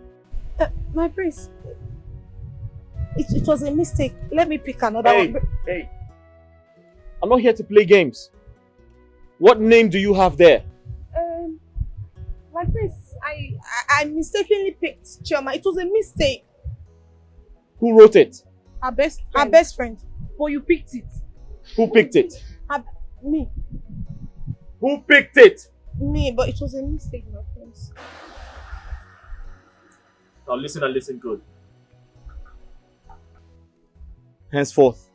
My prince, it was a mistake. Let me pick another one. Hey. I'm not here to play games. What name do you have there? My prince, I mistakenly picked Chioma. It was a mistake. Who wrote it? Our best friend. But you picked it. Who picked it? Me. Who picked it? Me, but it was a mistake, my prince. Now listen and listen good. Henceforth,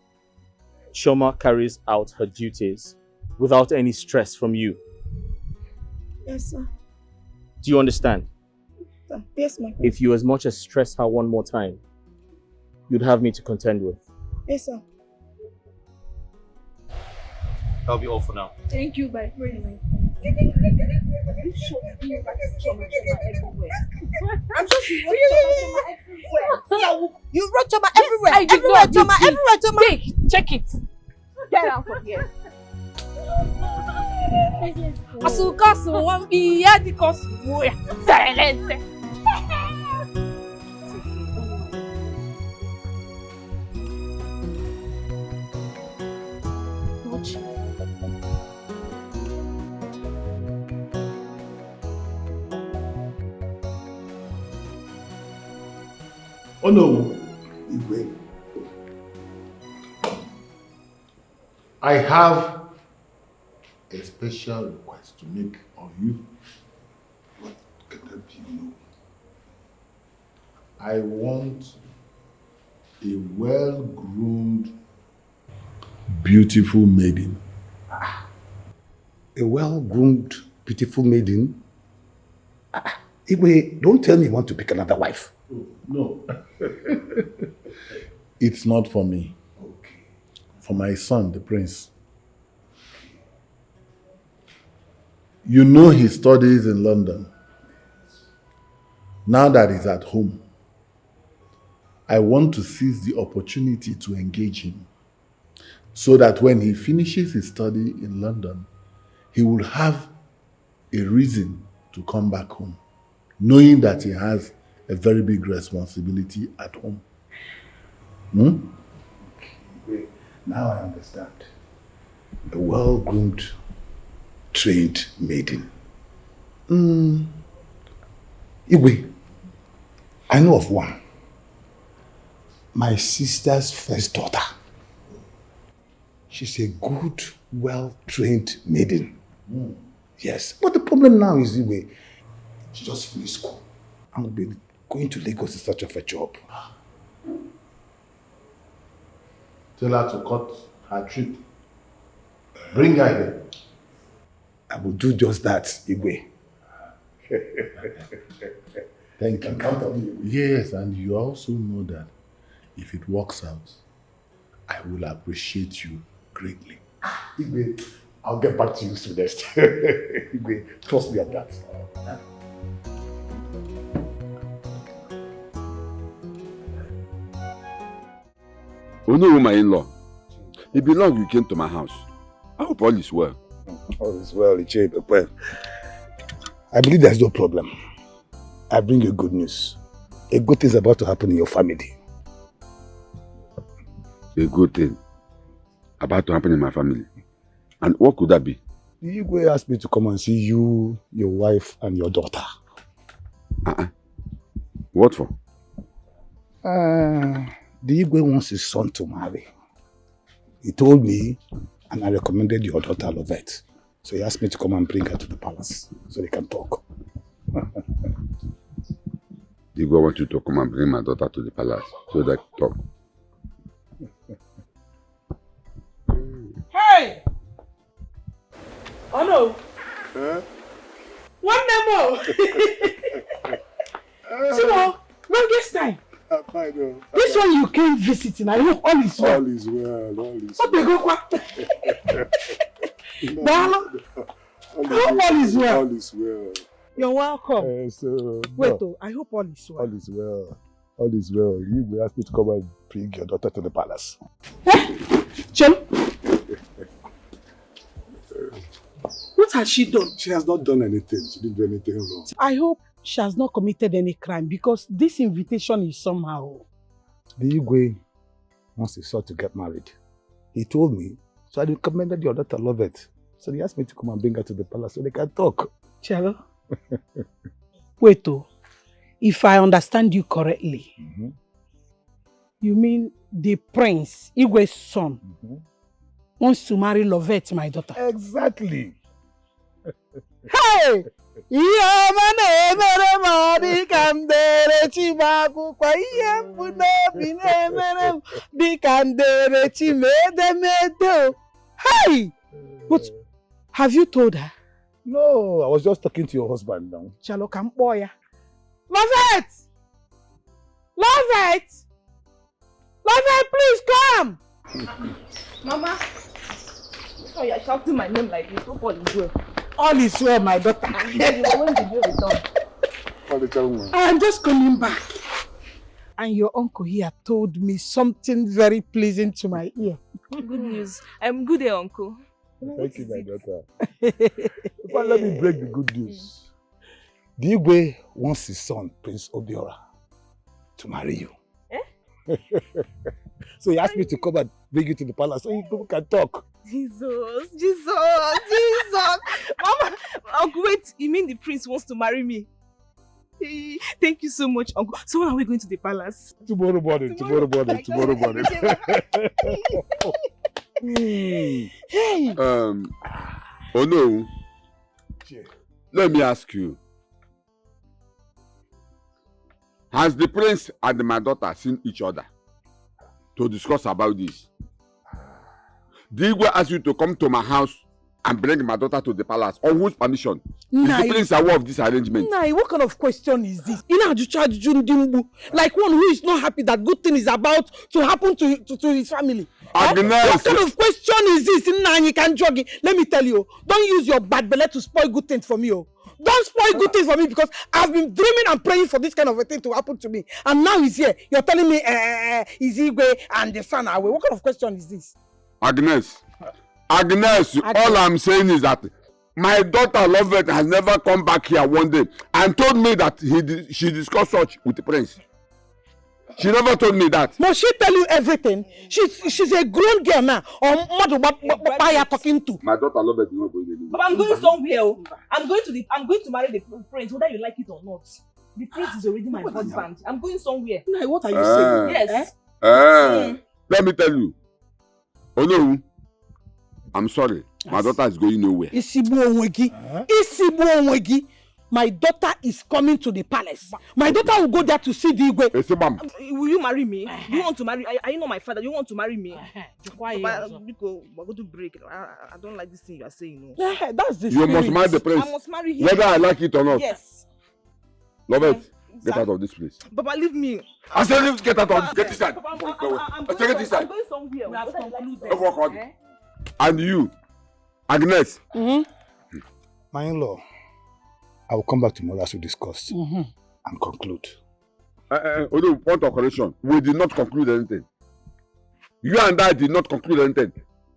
Chioma carries out her duties without any stress from you. Yes, sir. Do you understand? Yes, my prince. If you as much as stress her one more time, you'd have me to contend with. Yes, sir. That'll be all for now. Thank you, my prince. I'm sure she wrote Chioma everywhere. You wrote Chioma everywhere. I did everywhere, not. Chioma, everywhere, Chioma. Take, check it. Get out of here. Asuka one be ya because silence. Oh no, Igwe. I have a special request to make of you. What can that be? No. I want a well-groomed, beautiful maiden. A well-groomed, beautiful maiden? Igwe, don't tell me you want to pick another wife. No. It's not for me. Okay. For my son, the prince. You know he studies in London. Now that he's at home, I want to seize the opportunity to engage him so that when he finishes his study in London, he will have a reason to come back home, knowing that he has a very big responsibility at home. Okay, now I understand. A well-groomed, trained maiden. Igwe, I know of one. My sister's first daughter. She's a good, well-trained maiden. Yes, but the problem now is, Igwe, she just finished school and will be going to Lagos in search of a job. Tell her to cut her trip. Bring her here. I will do just that, Igwe. Thank you. Count on me. Yes, and you also know that if it works out, I will appreciate you greatly. Igwe, I'll get back to you soonest. Igwe, trust me on that. Oh no, my in-law. It belongs you came to my house. I hope all is well. All is well, Ichebe. Well, I believe there's no problem. I bring you good news. A good thing is about to happen in your family. A good thing about to happen in my family. And what could that be? The Igwe asked me to come and see you, your wife, and your daughter. What for? The Igwe wants his son to marry. He told me, and I recommended your daughter Lovet. So he asked me to come and bring her to the palace so they can talk. The Igwe wants you to come and bring my daughter to the palace so they can talk. Hey! Oh no! One memo! Simo, longest time. This one you came visiting, I hope all is well. All is well, all is What they go kwa? All is well. All is well. You're welcome. Wait, No, I hope all is well. all is well. All is well. You will ask me to come and bring your daughter to the palace. Chem, what has she done? She has not done anything. She didn't do anything wrong. I hope she has not committed any crime because this invitation is somehow. The Igwe wants his son to get married. He told me, so I recommended your daughter Lovet. So he asked me to come and bring her to the palace so they can talk. Chelo. Wait, if I understand you correctly, you mean the prince, Igwe's son, wants to marry Lovet, my daughter? Exactly. Hey! Hey! But have you told her? No, I was just talking to your husband now. Chalo Kamboya. Lovet! Lovet! Lovet, please come! Mama, oh, you're shouting my name like this. Hope all is well. All is well, my daughter. When did you return? I'm just coming back. And your uncle here told me something very pleasing to my ear. Good news. I'm good, uncle. Thank you, my daughter. But let me break the good news. The Igwe wants his son, Prince Obiora, to marry you. Eh? So he asked me to come and bring you to the palace so you can talk. Jesus. Mama, uncle, wait, you mean the prince wants to marry me? Thank you so much, uncle. So when are we going to the palace? Tomorrow morning. Hey! Oh no. Let me ask you. Has the prince and my daughter seen each other to discuss about this? Did Igwe ask you to come to my house and bring my daughter to the palace? On whose permission? Is the prince aware of this arrangement? Nah, what kind of question is this? Like one who is not happy that good thing is about to happen to his family. Agnes. What kind of question is this? You can jog it. Let me tell you, don't use your bad belly to spoil good things for me. Don't spoil good things for me because I've been dreaming and praying for this kind of a thing to happen to me. And now he's here. You're telling me is Igwe and the son away. What kind of question is this? Agnes, all I'm saying is that my daughter Lovet has never come back here one day and told me that she discussed such with the prince. She never told me that. Must she tell you everything? She's a grown girl now. Or what are you talking to? My daughter Lovet is not going anywhere. But I'm going somewhere. I'm going to marry the prince, whether you like it or not. The prince is already my husband. I'm going somewhere. No, what are you saying? Yes. Let me tell you. Oh no, I'm sorry. My daughter is going nowhere. Isibu Onwegi. My daughter is coming to the palace. My daughter will go there to see the Igwe. Will you marry me? You want to marry? Are you not my father? You want to marry me? We're going to break. I don't like this thing you are saying. No. Yeah, that's the You spirit. must marry the prince. I must marry him. Whether I like it or not. Yes. Lovet, get out of this place. Papa, leave me. I said, get out of this. Get inside. I'm going somewhere. We have concluded. And you, Agnes. My in-law, I will come back tomorrow as we discussed and conclude. Although, point of correction, we did not conclude anything. You and I did not conclude anything.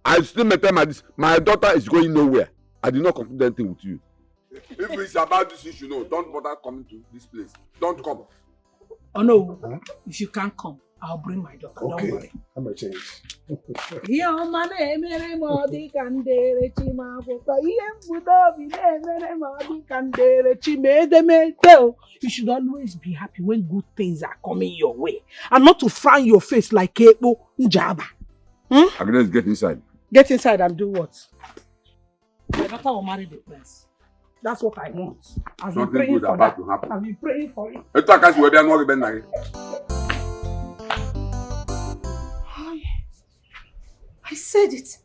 I still maintain my daughter is going nowhere. I did not conclude anything with you. If it's about this issue, no, don't bother coming to this place. Don't come. Oh no, if you can't come, I'll bring my daughter. Okay. Don't worry. I'm a change. You should always be happy when good things are coming your way and not to frown your face like Kebo Njaba. Agnes, get inside. Get inside and do what? My daughter will marry the prince. That's what I want. I've been praying for that. I've been praying for it. I said it.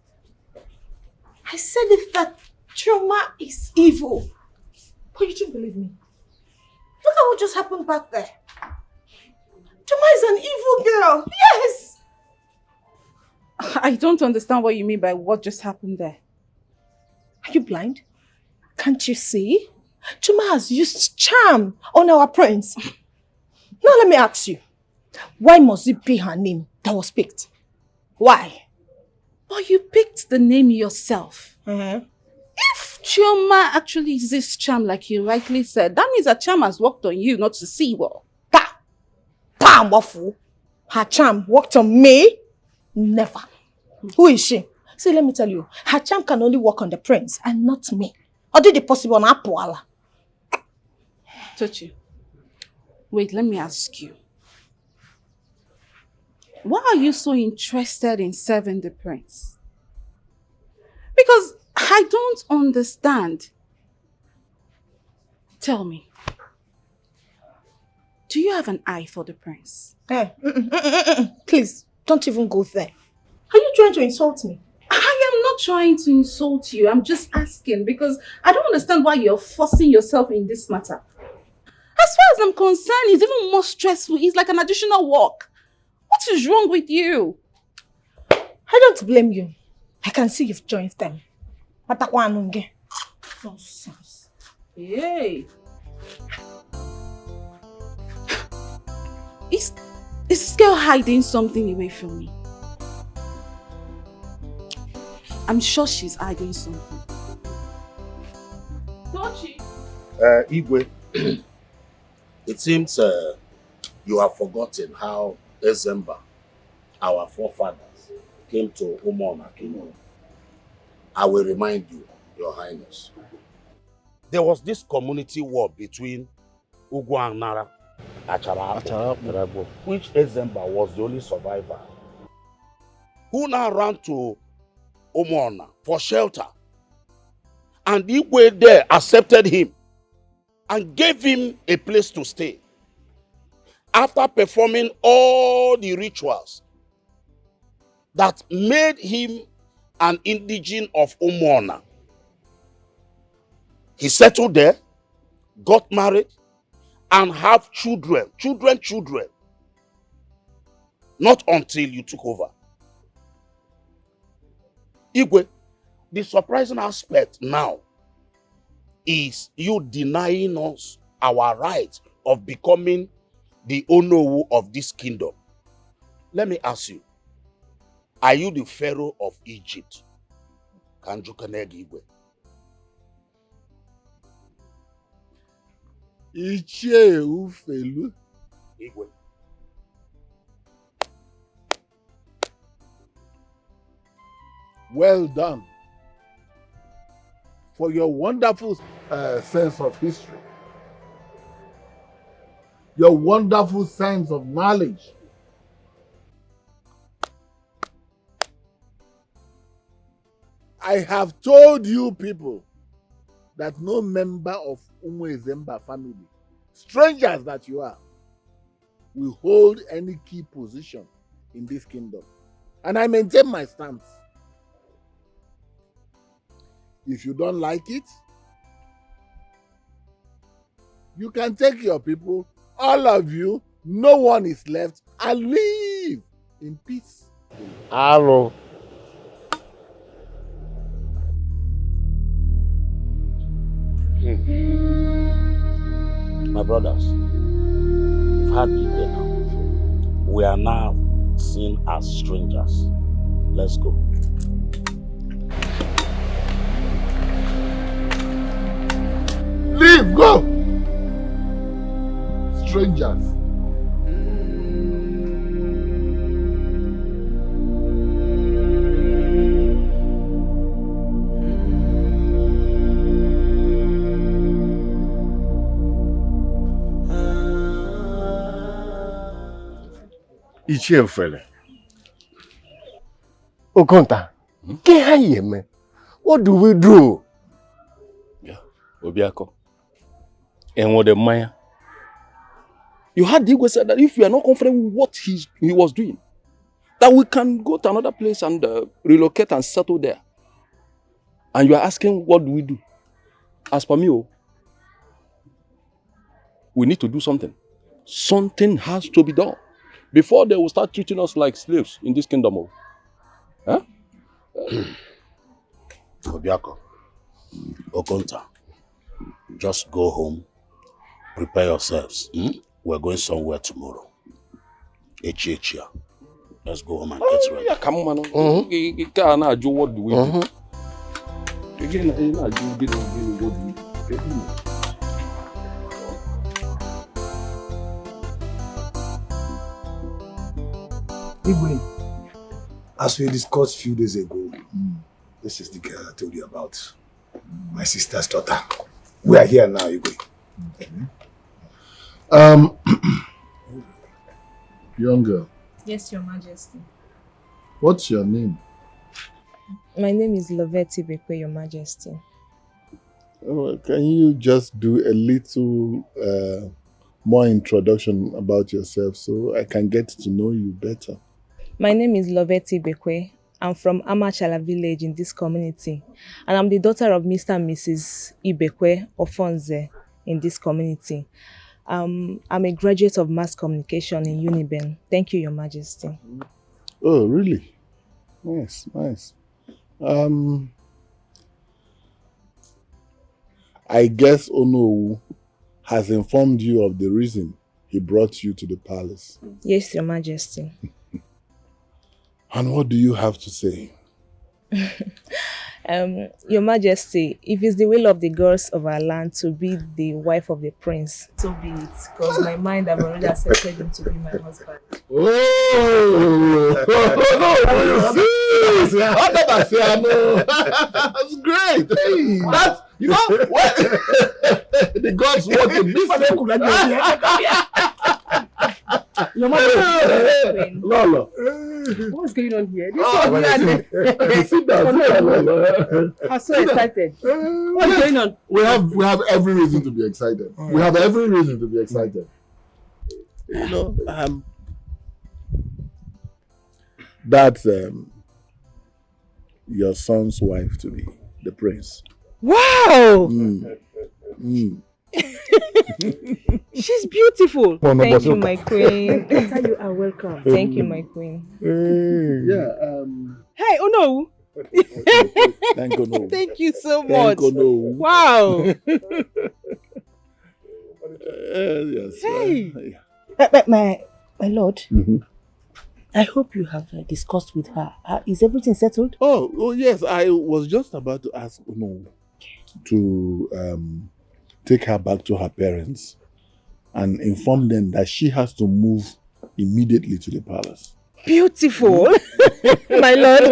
I said it that Chioma is evil. But you didn't believe me. Look at what just happened back there. Chioma is an evil girl. Yes! I don't understand what you mean by what just happened there. Are you blind? Can't you see? Chioma has used charm on our prince. Now let me ask you. Why must it be her name that was picked? Why? But you picked the name yourself. If Chioma actually uses charm like you rightly said, that means that charm has worked on you, not to see well. Pam waffle. Her charm worked on me? Never. Who is she? See, let me tell you, her charm can only work on the prince and not me. Or did it possible on Apuala? Tochi, wait, let me ask you. Why are you so interested in serving the prince? Because I don't understand. Tell me, do you have an eye for the prince? Please, don't even go there. Are you trying to insult me? I am not trying to insult you. I'm just asking because I don't understand why you're forcing yourself in this matter. As far as I'm concerned, it's even more stressful. It's like an additional work. What is wrong with you? I don't blame you. I can see you've joined them. Nonsense. Hey. Is this girl hiding something away from me? I'm sure she's hiding something. Don't she? Igwe, it seems you have forgotten how Ezemba, our forefathers, came to Umona Kingdom. I will remind you, Your Highness. There was this community war between Ugwu and Nara, Acharapo, which Ezemba was the only survivor, who now ran to Umona for shelter. And Igwe there accepted him and gave him a place to stay. After performing all the rituals that made him an indigene of Umona, he settled there, got married, and have children. Not until you took over. Igwe, the surprising aspect now is you denying us our right of becoming the Onowu of this kingdom. Let me ask you, are you the Pharaoh of Egypt? Kanjukanegi Igwe. Ichie Ufelu. Igwe. Well done for your wonderful sense of history, your wonderful sense of knowledge. I have told you people that no member of Ezemba family, strangers that you are, will hold any key position in this kingdom. And I maintain my stance. If you don't like it, you can take your people, all of you, no one is left, and leave in peace. Hello. My brothers, we've had Igwe now. We are now seen as strangers. Let's go. Leave, go! Strangers. Ichie Ufele. Okonta, what do we do? Obiako. And what the Maya? You had Igwe said that if we are not comfortable with what he was doing, that we can go to another place and relocate and settle there. And you are asking, what do we do? As per me, we need to do something. Something has to be done before they will start treating us like slaves in this kingdom. Huh? Obiako, Okonta, just go home, prepare yourselves. We're going somewhere tomorrow. Echia. Let's go home and get ready. Yeah, come on, man. You can't do what do we do? Again, what do we do? Igwe, as we discussed a few days ago, this is the girl I told you about. My sister's daughter. We are here now, Igwe. Young girl, Yes, Your Majesty. what's your name? My name is Lovet, Your Majesty. Can you just do a little more introduction about yourself so I can get to know you better? My name is Lovet Ibekwe. I'm from Amachala village in this community. And I'm the daughter of Mr. and Mrs. Ibekwe Ofonze in this community. I'm a graduate of mass communication in Uniben. Thank you, Your Majesty. Oh, really? Nice. I guess Ono has informed you of the reason he brought you to the palace. Yes, Your Majesty. And what do you have to say? Your Majesty, if it's the will of the girls of our land to be the wife of the prince, so be it. Because my mind, I've already accepted him to be my husband. Oh, you see? That's great. That's, you know what? The gods want to miss Your Majesty. Lolo. What's going on here? Sit down. I'm so excited. What's going on? We have every reason to be excited. We have every reason to be excited. You know, that's your son's wife to be, the prince. Wow! She's beautiful. Thank you, my queen. You are welcome. Thank you, my queen. Yeah. Hey, oh no! Thank you, no. Thank you so much. Thank you, no. Wow! Yes. Hey! My lord, I hope you have discussed with her. Is everything settled? Oh, yes. I was just about to ask Uno to take her back to her parents and inform them that she has to move immediately to the palace. Beautiful! My lord!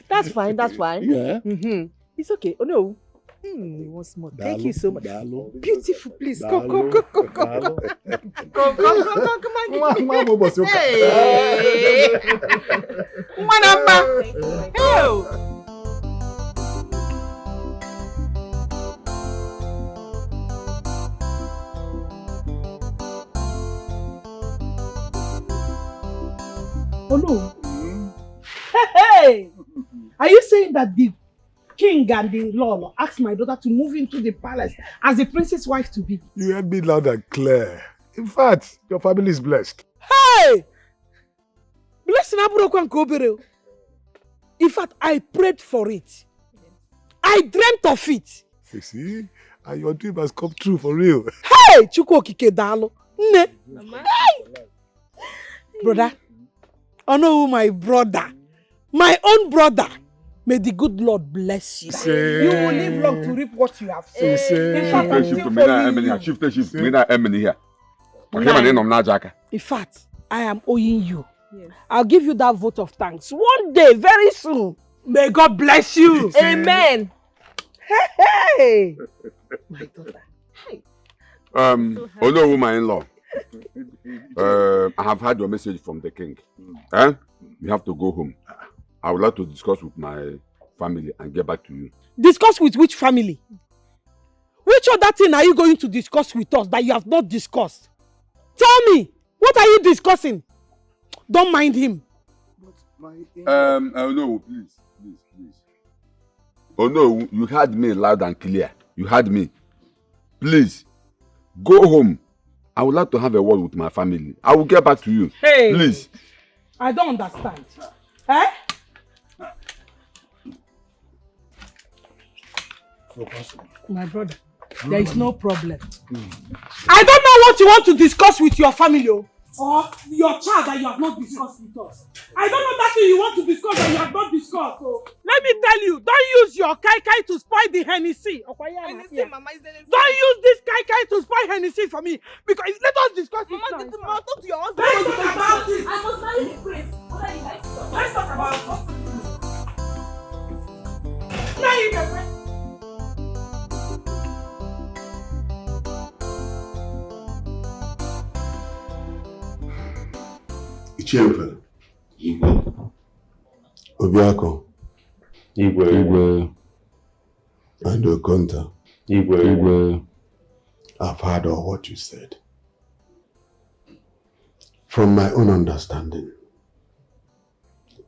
That's fine. Yeah. It's okay. Oh no. Once more. Thank you so much. Dalo. Beautiful, please. Come. Dalo. Come on. Hey! Oh no. Hey! Are you saying that the king and the Lolo asked my daughter to move into the palace as the princess wife to be? You heard me loud and clear. In fact, your family is blessed. Hey! Blessing Aburokwan Kobere. In fact, I prayed for it. I dreamt of it. See? And your dream has come true for real. Hey! Chukwu Okike Dalo. Ne. Hey! Brother. Honor my brother. My own brother. May the good Lord bless you. You will live long to reap what you have sown. In fact, I'm still following you. In fact, I am owing you. Yes. I'll give you that vote of thanks one day, very soon. May God bless you. Amen. Hey! My daughter. Hey. Hello, woman-in-law. I have had your message from the king. You have to go home. I would like to discuss with my family and get back to you. Discuss with which family? Which other thing are you going to discuss with us that you have not discussed? Tell me, what are you discussing? Don't mind him. No, please. Oh no, you heard me loud and clear. You heard me. Please, go home. I would like to have a word with my family. I will get back to you. Hey! Please. I don't understand. Eh? My brother, there is no problem. I don't know what you want to discuss with your family or your child that you have not discussed with us. I don't know that thing you want to discuss that you have not discussed. So let me tell you, don't use your kai to spoil the Hennessy. Hennessy, Mama, is there Don't use this kai to spoil Hennessy for me. Because let us discuss it now. Mama, talk to your husband. Let's talk about it. I must marry the prince. What are you guys talking? Let's talk about it. Now you can. Ichemfele. Obiako. Igwe. And Okonta. Igwe. I've heard all what you said. From my own understanding,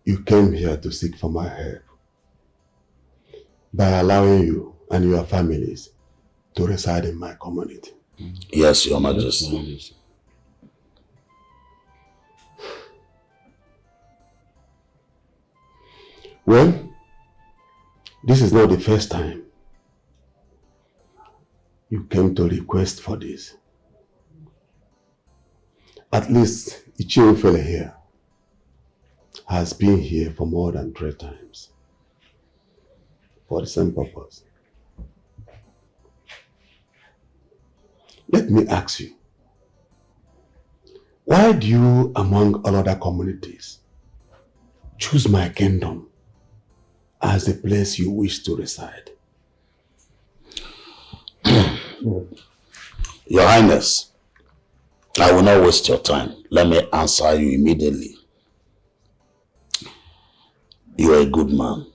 you came here to seek for my help by allowing you and your families to reside in my community. Yes, Your Majesty. Well, this is not the first time you came to request for this. At least Ichemfele here has been here for more than 3 times for the same purpose. Let me ask you, why do you, among all other communities, choose my kingdom as the place you wish to reside? Your Highness, I will not waste your time. Let me answer you immediately. You are a good man.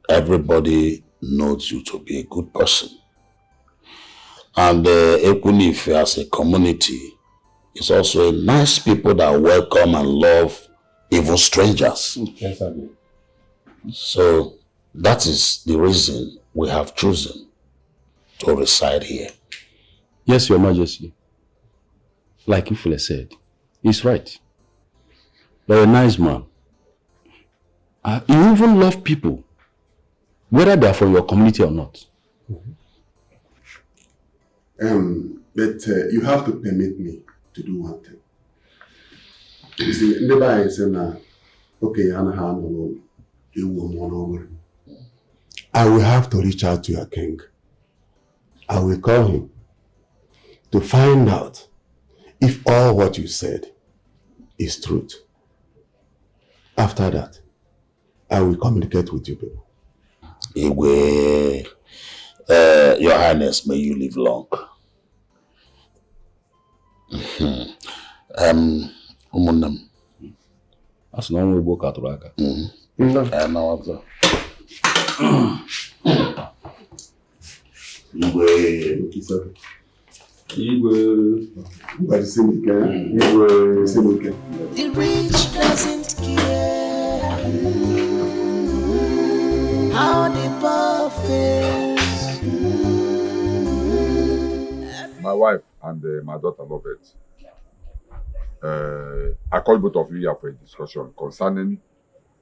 Everybody knows you to be a good person. And Ekunife as a community is also a nice people that welcome and love even strangers. Yes, I do. So that is the reason we have chosen to reside here. Yes, Your Majesty. Like Ifele said, he's right. You're a nice man. You even love people, whether they're from your community or not. But you have to permit me to do one thing. You see, never I say na okay, I will have to reach out to your king. I will call him to find out if all what you said is truth. After that, I will communicate with you people. Igwe, Your Highness, may you live long. Umunam. That's not only work out Raka. The rich doesn't care how the poor fails. My wife and my daughter Lovet. I call both of you here for a discussion concerning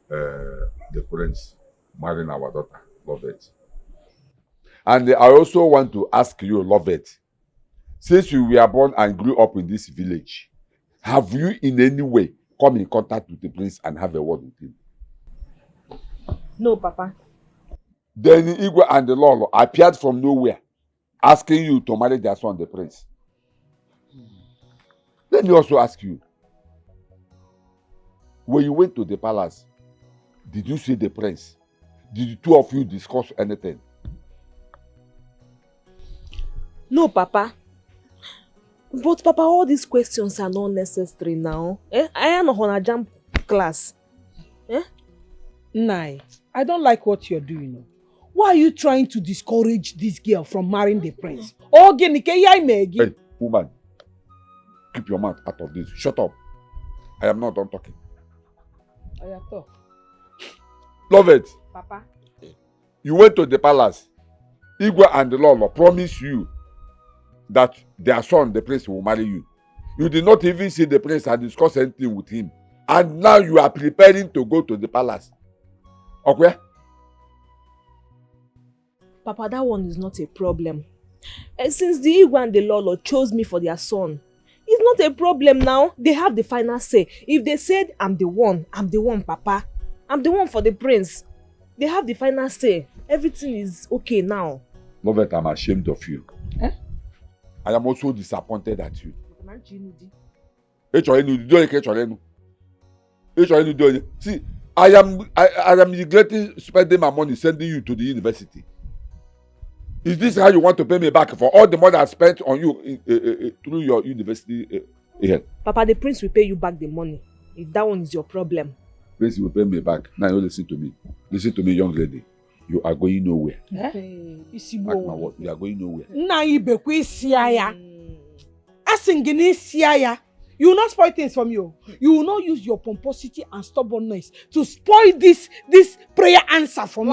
the prince marrying our daughter, Lovet. And I also want to ask you, Lovet, since you were born and grew up in this village, have you in any way come in contact with the prince and have a word with him? No, Papa. Then Igwe and the Lolo appeared from nowhere, asking you to marry their son, the prince. Let me also ask you, when you went to the palace, did you see the prince? Did the two of you discuss anything? No, Papa. But Papa, all these questions are not necessary now. I am on a jump class. Nai, I don't like what you're doing. Why are you trying to discourage this girl from marrying the prince? Hey, woman, keep your mouth out of this. Shut up. I am not done talking. Love it. Papa. You went to the palace. Igwe and the Lolo promised you that their son, the prince, will marry you. You did not even see the prince and discuss anything with him. And now you are preparing to go to the palace. Okay? Papa, that one is not a problem. Since the Igwe and the Lolo chose me for their son, it's not a problem now. They have the final say. If they said, I'm the one, Papa. I'm the one for the prince. They have the final say. Everything is okay now. Lovet, I'm ashamed of you. Eh? I am also disappointed at you. See, I am regretting spending my money sending you to the university. Is this how you want to pay me back for all the money I spent on you through your university? Papa, the prince will pay you back the money. If that one is your problem. Prince will pay me back. Now you listen to me. Listen to me, young lady. You are going nowhere. Mark my word. You are going nowhere. You will not spoil things from you. You will not use your pomposity and stubbornness to spoil this prayer answer for me.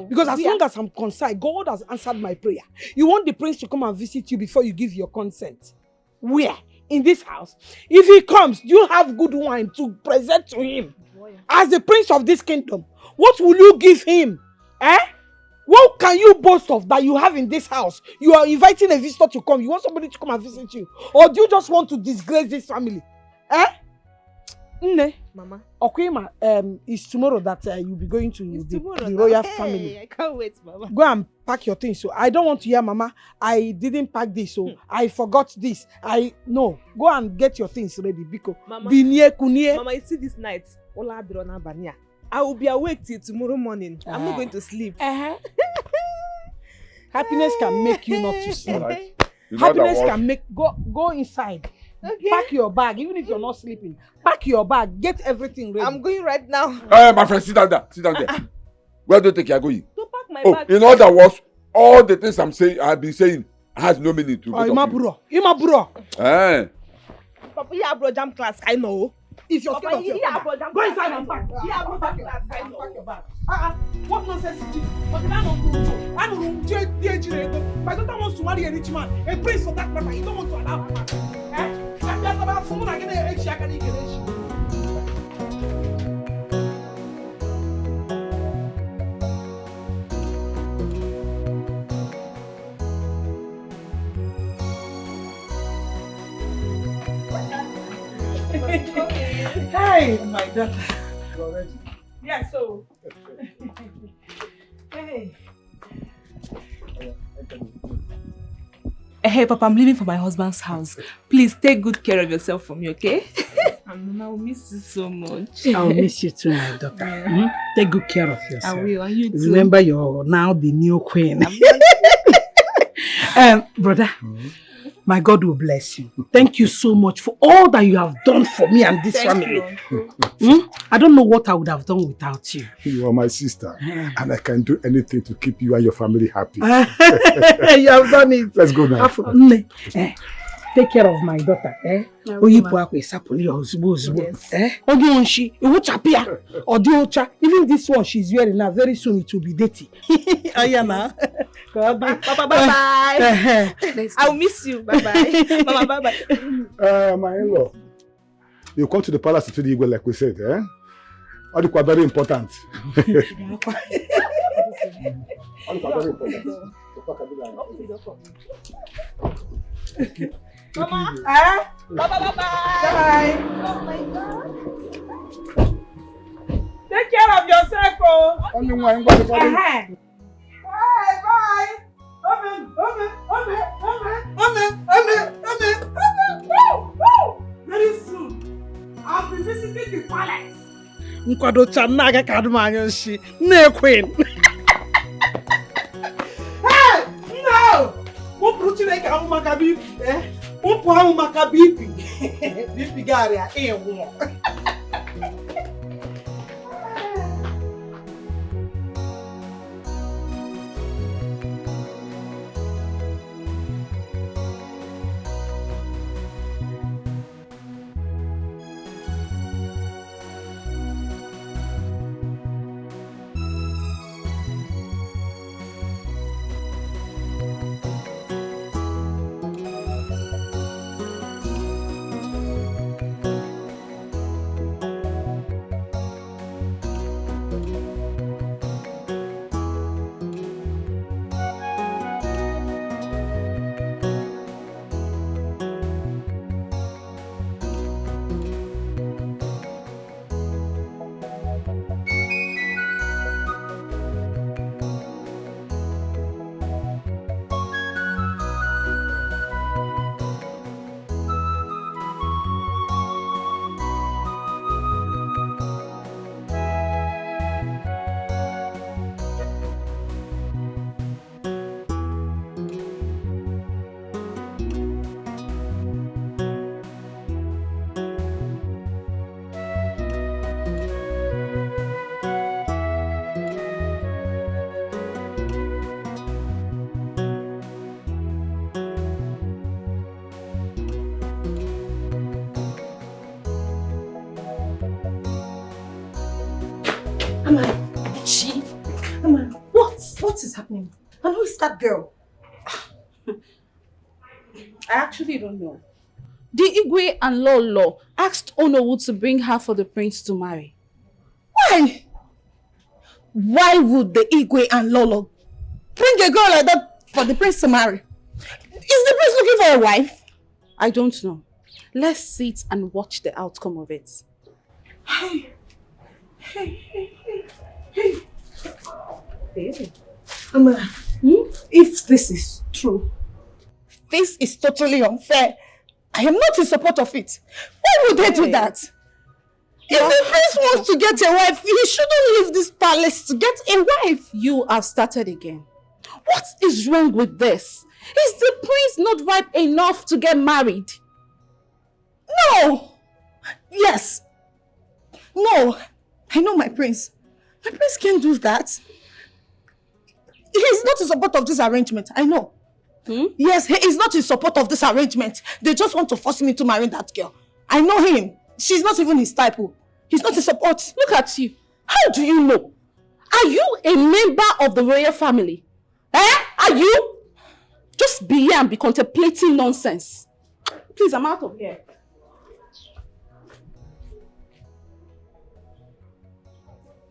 Because as long as I'm concerned, God has answered my prayer. You want the prince to come and visit you before you give your consent. Where? In this house. If he comes, you have good wine to present to him. As the prince of this kingdom, what will you give him? What can you boast of that you have in this house? You are inviting a visitor to come. You want somebody to come and visit you? Or do you just want to disgrace this family? Mama. Okwema, it's tomorrow that you'll be going to the royal family. I can't wait, Mama. Go and pack your things. So I don't want to hear, Mama, I didn't pack this, so I forgot this. No. Go and get your things ready, Biko. Mama, Mama, you see this night, I will be awake till tomorrow morning. I'm not going to sleep. Happiness can make you not to sleep. Right. Happiness can make go inside. Okay. Pack your bag, even if you're not sleeping. Pack your bag, get everything ready. I'm going right now. Hey, my friend, sit down there. Sit down there. Where do you think you're going? To pack my bag. In other words, all the things I've been saying has no meaning to both of you. Ima bro. Papa, you have bro jam class, I know. If you're scared of your father, go inside and pack. Pack your bag. What nonsense is this? But I don't know. My daughter wants to marry a rich man, a prince for that matter. You don't want to allow her. Hey, my daughter. You're ready? Yeah, so. Hey. Hey, Papa, I'm leaving for my husband's house. Please take good care of yourself for me, okay? Mama, I will miss you so much. I will miss you too, my daughter. Mm-hmm. Take good care of yourself. I will, and you too. Remember, you're now the new queen. Brother. Mm-hmm. My God will bless you. Thank you so much for all that you have done for me and this family. I don't know what I would have done without you. You are my sister, and I can do anything to keep you and your family happy. You have done it. Let's go now. Take care of my daughter. Even this one she's wearing now, very soon it will be dirty. Papa, bye-bye. I'll miss you. Bye-bye. Mama, bye-bye. My in-law, you come to the palace to the Igwe like we said, eh? All the very important. Mama, bye-bye. Bye. Oh my God. Take care of yourself, oh. Bye. Very soon, I'll be visiting the palace. Nkwado chanaga kadumanya shi ne queen. Hey, no! Mo pruchine ka makabi, mo po makabi. Bibi gari a ewo. She? What is happening? And who is that girl? I actually don't know. The Igwe and Lolo asked Onowu to bring her for the prince to marry. Why? Why would the Igwe and Lolo bring a girl like that for the prince to marry? Is the prince looking for a wife? I don't know. Let's sit and watch the outcome of it. Hey. Amara, if this is true, this is totally unfair. I am not in support of it. Why would they do that? If the prince wants to get a wife, he shouldn't leave this palace to get a wife. You have started again. What is wrong with this? Is the prince not ripe enough to get married? No! Yes. No. I know my prince. My prince can't do that. He's not in support of this arrangement. I know. Yes, he is not in support of this arrangement. They just want to force me to marry that girl. I know him. She's not even his type. He's not in support. Look at you. How do you know? Are you a member of the royal family? Are you? Just be here and be contemplating nonsense. Please, I'm out of here.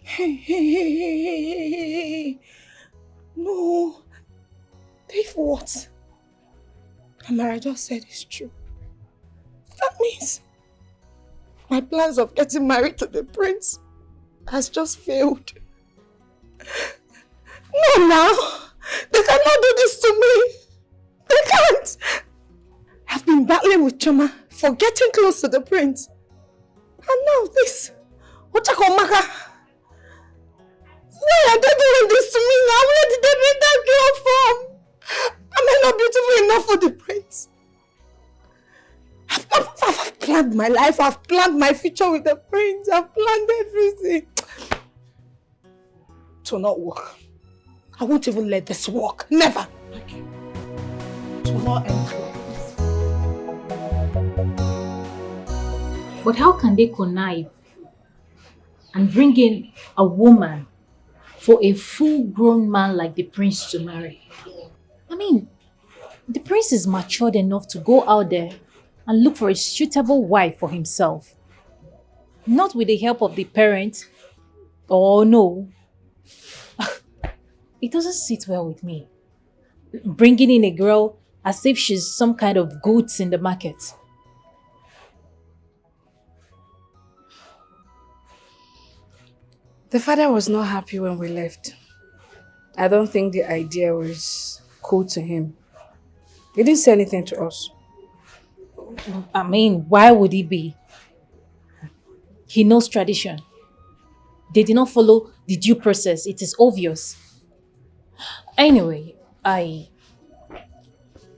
Hey. No. If what Amara just said is true, that means my plans of getting married to the prince has just failed. No, now. They cannot do this to me. They can't. I've been battling with Choma for getting close to the prince. And now this. Ochakomaka. Why are they doing this to me now? Where did they bring that girl from? Am I not beautiful enough for the prince? I've planned my life. I've planned my future with the prince. I've planned everything. It will not work. I won't even let this work. Never. Okay. It will not end like this. But how can they connive and bring in a woman for a full-grown man like the prince to marry? I mean, the prince is matured enough to go out there and look for a suitable wife for himself. Not with the help of the parent. Oh no. It doesn't sit well with me. Bringing in a girl as if she's some kind of goods in the market. The father was not happy when we left. I don't think the idea was cool to him. He didn't say anything to us. I mean, why would he be? He knows tradition. They did not follow the due process. It is obvious. Anyway, I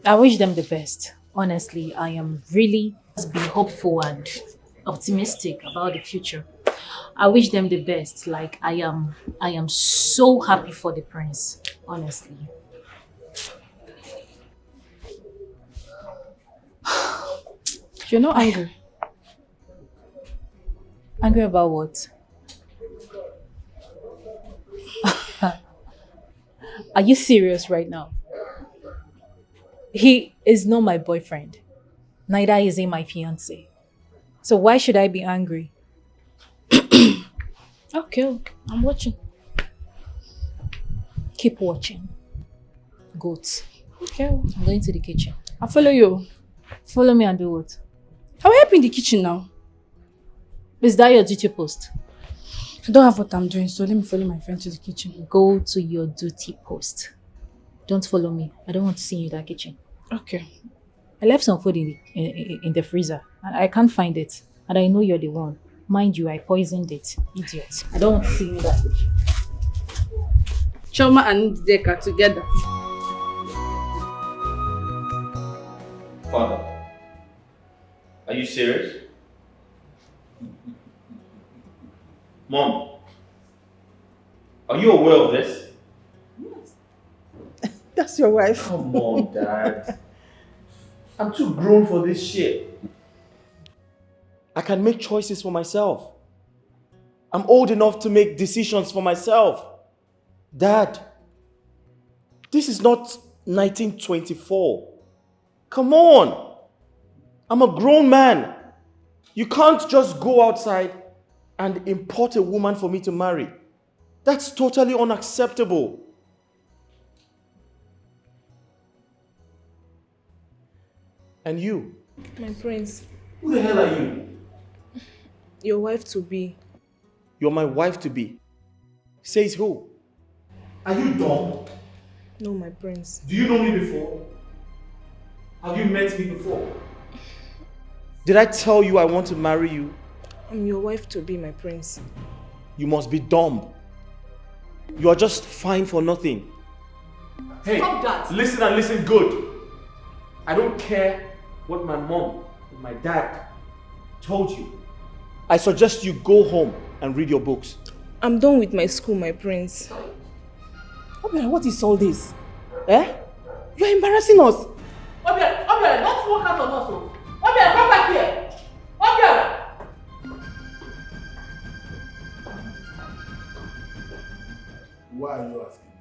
wish them the best. Honestly, I am really be hopeful and optimistic about the future. I wish them the best. Like I am so happy for the prince, honestly. You're not angry. Angry about what? Are you serious right now? He is not my boyfriend. Neither is he my fiancé. So why should I be angry? Okay, I'm watching. Keep watching. Goats. Okay. I'm going to the kitchen. I'll follow you. Follow me and do what? I will help you in the kitchen now. Is that your duty post? I don't have what I'm doing, so let me follow my friend to the kitchen. Go to your duty post. Don't follow me. I don't want to see you in that kitchen. Okay. I left some food in the freezer and I can't find it. And I know you're the one. Mind you, I poisoned it. Idiot. I don't want to see you in that kitchen. Choma and Deka together. Father, are you serious? Mom, are you aware of this? Yes. That's your wife. Come on, Dad. I'm too grown for this shit. I can make choices for myself. I'm old enough to make decisions for myself. Dad, this is not 1924. Come on. I'm a grown man. You can't just go outside and import a woman for me to marry. That's totally unacceptable. And you? My prince. Who the hell are you? Your wife to be. You're my wife to be. Says who? Are you dumb? No, my prince. Do you know me before? Have you met me before? Did I tell you I want to marry you? I'm your wife to be, my prince. You must be dumb. You are just fine for nothing. Hey, Stop that. Listen and listen good. I don't care what my mom and my dad told you. I suggest you go home and read your books. I'm done with my school, my prince. Obiora, what is all this? Eh? You're embarrassing us. Obiora, don't walk out on us. Obiora, come back here. Obiora! Why are you asking?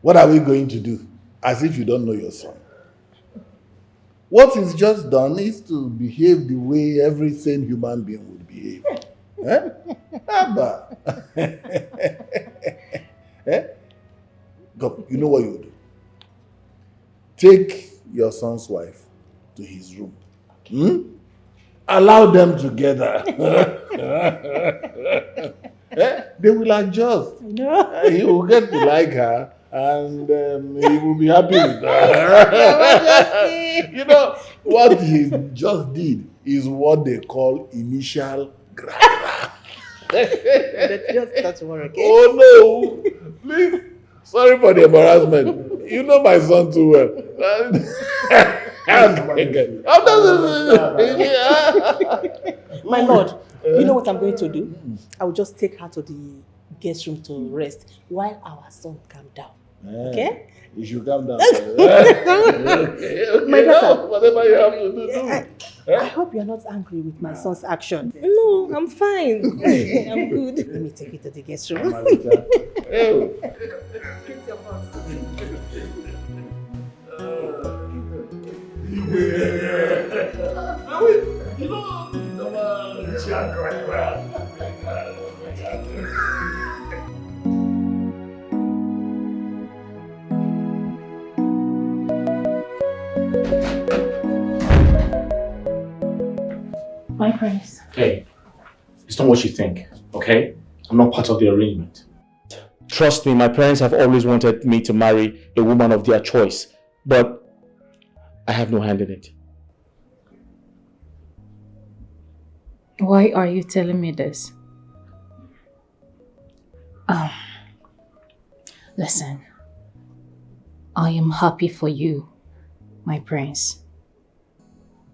What are we going to do? As if you don't know your son. What is just done is to behave the way every sane human being would behave. Eh? Abba. Eh? Go, you know what you do? Take your son's wife to his room. Allow them together. Eh? They will adjust. No. He will get to like her and he will be happy with her. You know, what he just did is what they call initial gra-gra. Just start tomorrow, okay? Oh no! Please, sorry for the embarrassment. You know my son too well. My lord, you know what I'm going to do? I will just take her to the guest room to rest while our son calm down. Okay? You should calm down. My daughter, whatever you have to do. I hope you're not angry with my son's action. No, I'm fine. I'm good. Let me take you to the guest room. My prince. Hey, it's not what you think, okay? I'm not part of the arrangement. Trust me, my parents have always wanted me to marry a woman of their choice, but I have no hand in it. Why are you telling me this? Listen, I am happy for you, my prince.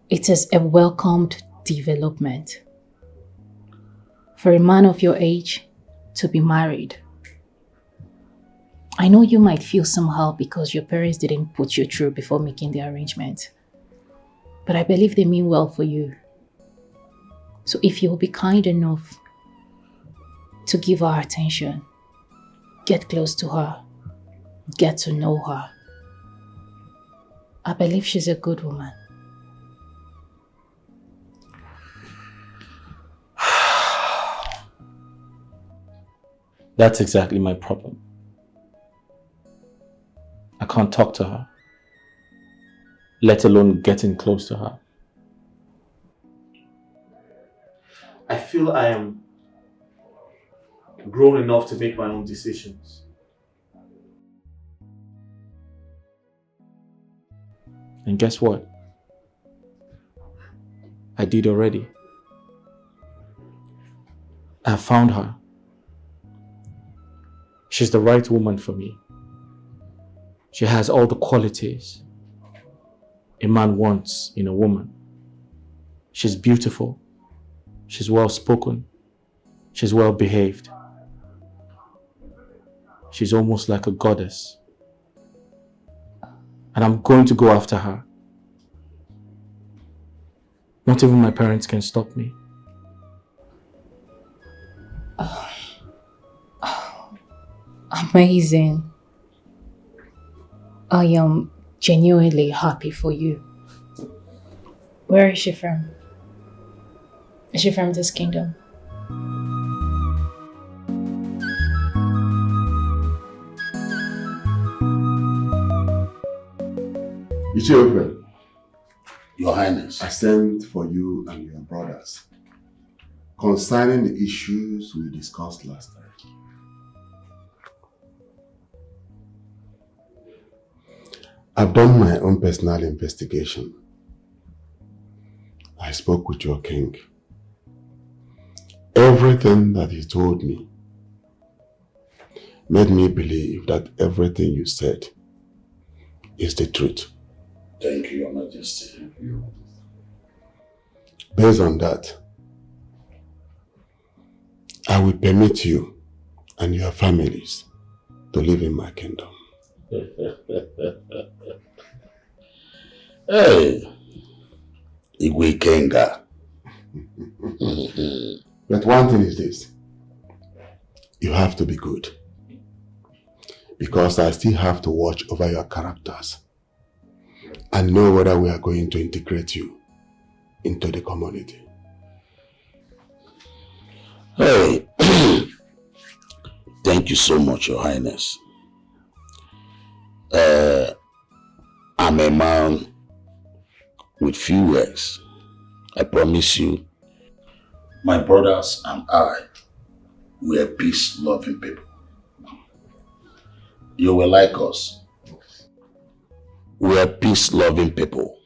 It is a welcomed development for a man of your age to be married. I know you might feel somehow because your parents didn't put you through before making the arrangement, but I believe they mean well for you. So if you will be kind enough to give her attention, get close to her, get to know her, I believe she's a good woman. That's exactly my problem. I can't talk to her, let alone getting close to her. I feel I am grown enough to make my own decisions. And guess what? I did already. I found her. She's the right woman for me. She has all the qualities a man wants in a woman. She's beautiful. She's well spoken. She's well behaved. She's almost like a goddess. And I'm going to go after her. Not even my parents can stop me. Amazing. I am genuinely happy for you. Where is she from? Is she from this kingdom? Is she open? Your Highness. I sent for you and your brothers concerning the issues we discussed last time. I've done my own personal investigation. I spoke with your king. Everything that he told me made me believe that everything you said is the truth. Thank you, Your Majesty. Based on that, I will permit you and your families to live in my kingdom. Hey, Igwe Kenga. But one thing is this. You have to be good. Because I still have to watch over your characters and know whether we are going to integrate you into the community. Hey, thank you so much, Your Highness. I'm a man with few words. I promise you, my brothers and I, we are peace-loving people. You will like us. We are peace-loving people.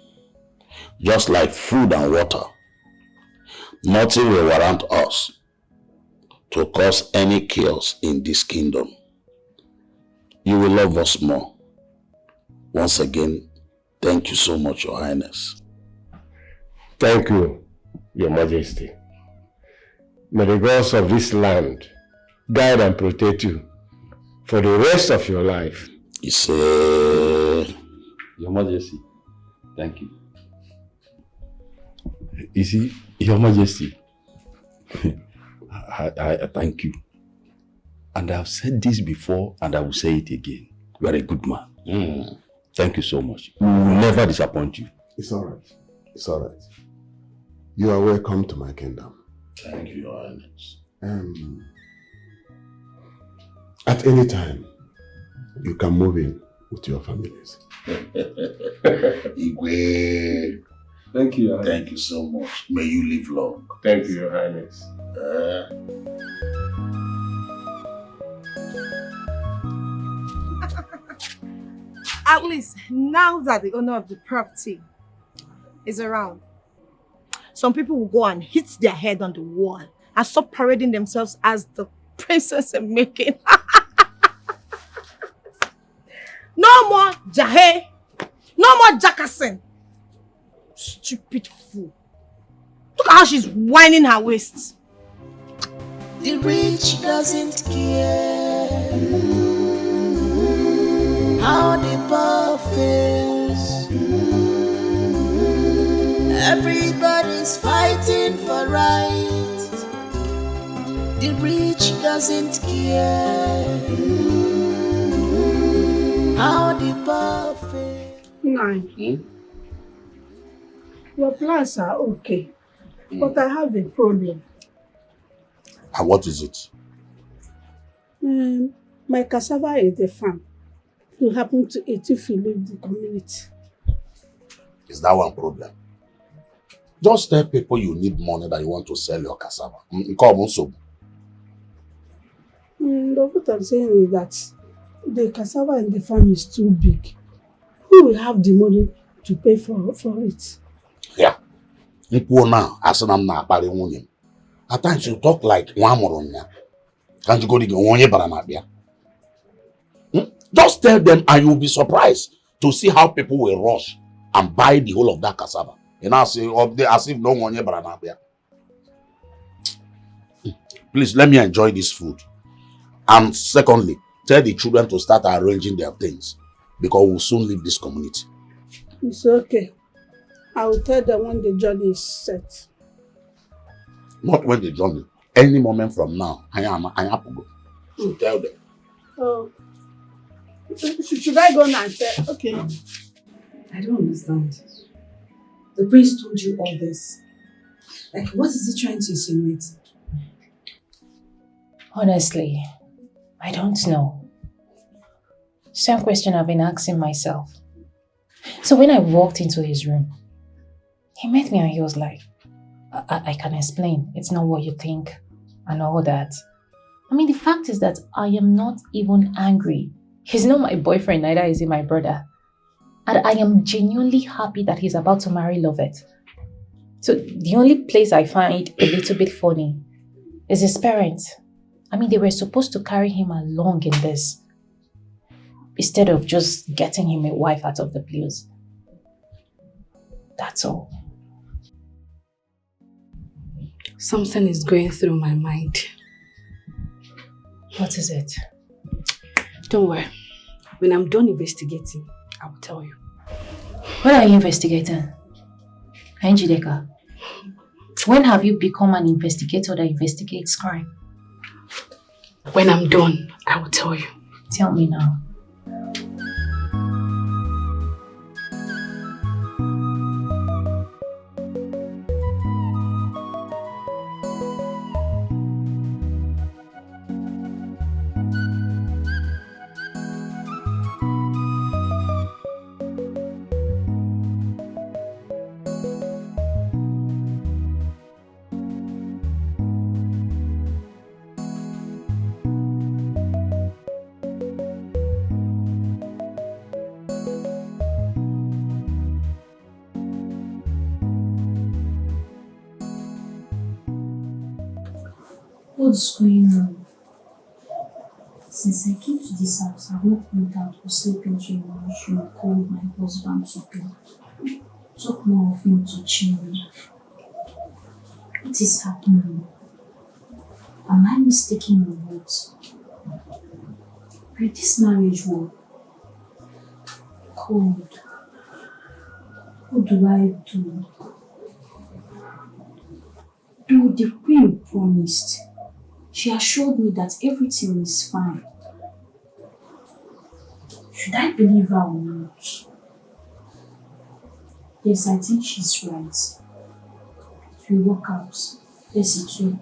Just like food and water. Nothing will warrant us to cause any chaos in this kingdom. You will love us more. Once again, thank you so much, Your Highness. Thank you, Your Majesty. May the gods of this land guide and protect you for the rest of your life. It's Your Majesty, thank you. You see, Your Majesty, I thank you. And I've said this before and I will say it again. You are a good man. Thank you so much. We will never disappoint you. It's all right. It's all right. You are welcome to my kingdom. Thank you, Your Highness. At any time, you can move in with your families. Igwe. Thank you, Your Highness. Thank you so much. May you live long. Thank you, Your Highness. At least now that the owner of the property is around, some people will go and hit their head on the wall and stop parading themselves as the princess in making. No more jahe. No more jackassing. Stupid fool. Look at how she's whining her waist. The rich doesn't care how the poor feels. Everybody's fighting for right. The rich doesn't care how the poor feels. Nine. Your plans are okay, but I have a problem. And what is it? My cassava is the farm. You happen to eat if you leave the community. Is that one problem? Just tell people you need money that you want to sell your cassava. But what I'm saying is that the cassava in the farm is too big. Who will have the money to pay for it? Yeah. At times you talk like one. Can't you go to the Just tell them and you'll be surprised to see how people will rush and buy the whole of that cassava. And I say, as if no one here. Please let me enjoy this food. And secondly, tell the children to start arranging their things because we'll soon leave this community. It's okay. I will tell them when the journey is set. Not when the journey. Any moment from now, I am Apple. So tell them. Oh. Should I go now and say, okay? I don't understand. The prince told you all this. Like, what is he trying to insinuate? Honestly, I don't know. Same question I've been asking myself. So when I walked into his room, he met me and he was like, I can explain. It's not what you think and all that. I mean, the fact is that I am not even angry. He's not my boyfriend, neither is he my brother. And I am genuinely happy that he's about to marry Lovet. So the only place I find a little bit funny is his parents. I mean, they were supposed to carry him along in this, instead of just getting him a wife out of the blues. That's all. Something is going through my mind. What is it? Don't worry. When I'm done investigating, I will tell you. What are you investigating? Njideka, when have you become an investigator that investigates crime? When I'm done, I will tell you. Tell me now. What's going on? Since I came to this house, I've not been out or sleep into a washroom, called my husband to go. Talk more of him to chill me. What is happening? Am I mistaken or what? Will this marriage work? Cold. What do I do? Do the queen promised? She assured me that everything is fine. Should I believe her or not? Yes, I think she's right. If we walk out, let's see too.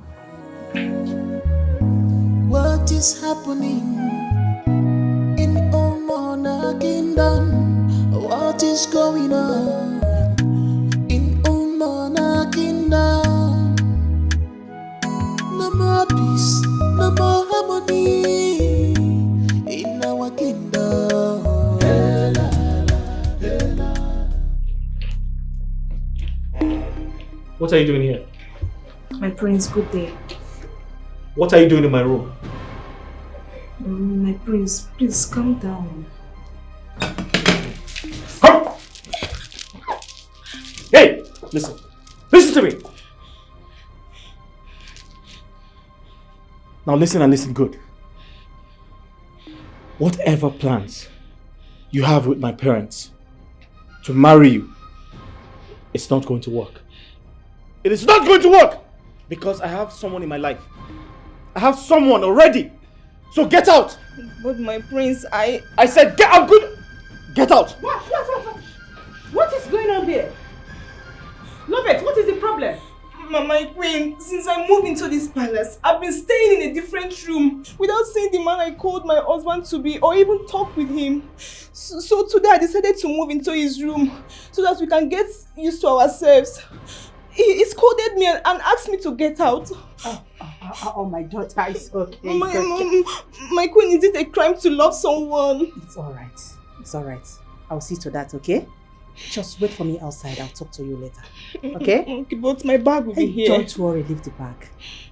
What is happening in Omona Kingdom? What is going on in Omona Kingdom? No more peace, no more harmony in our kingdom. What are you doing here? My prince, good day. What are you doing in my room? My prince, please calm down. Hey! Listen. Listen to me! Now listen and listen good. Whatever plans you have with my parents to marry you, it's not going to work. It is not going to work! Because I have someone in my life. I have someone already. So get out! But my prince, I said get out! Good! Get out! What is going on here? Lovet, what is the problem? My queen, since I moved into this palace, I've been staying in a different room without seeing the man I called my husband to be or even talk with him. So today I decided to move into his room so that we can get used to ourselves. He scolded me and asked me to get out. Oh, my daughter, it's okay. My queen, is it a crime to love someone? It's alright. It's alright. I'll see to that, okay? Just wait for me outside. I'll talk to you later. Okay? Okay, but my bag will be here. Don't worry, leave the bag.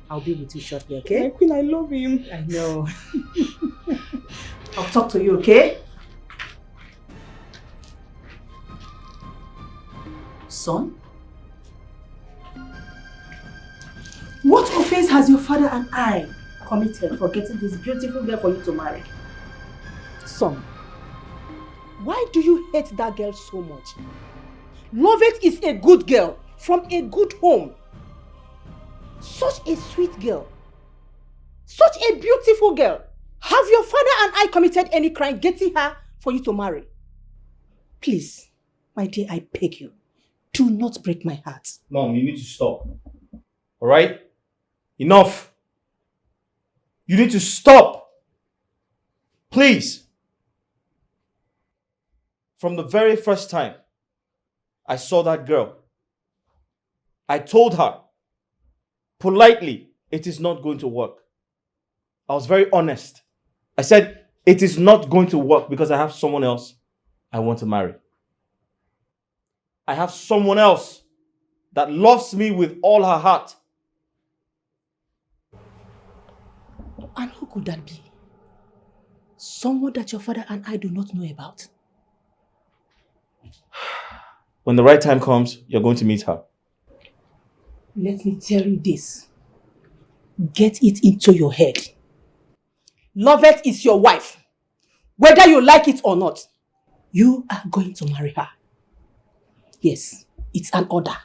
I'll be with you shortly, okay? My queen, I love him. I know. I'll talk to you, okay? Son? What offense has your father and I committed for getting this beautiful girl for you to marry? Son, why do you hate that girl so much? Lovet is a good girl from a good home. Such a sweet girl. Such a beautiful girl. Have your father and I committed any crime getting her for you to marry? Please, my dear, I beg you, do not break my heart. Mom, you need to stop. Alright? Enough. You need to stop. Please. From the very first time I saw that girl, I told her politely, it is not going to work. I was very honest. I said, it is not going to work because I have someone else I want to marry. I have someone else that loves me with all her heart. And who could that be? Someone that your father and I do not know about. When the right time comes, you're going to meet her. Let me tell you this. Get it into your head. Lovet is your wife. Whether you like it or not, you are going to marry her. Yes, it's an order.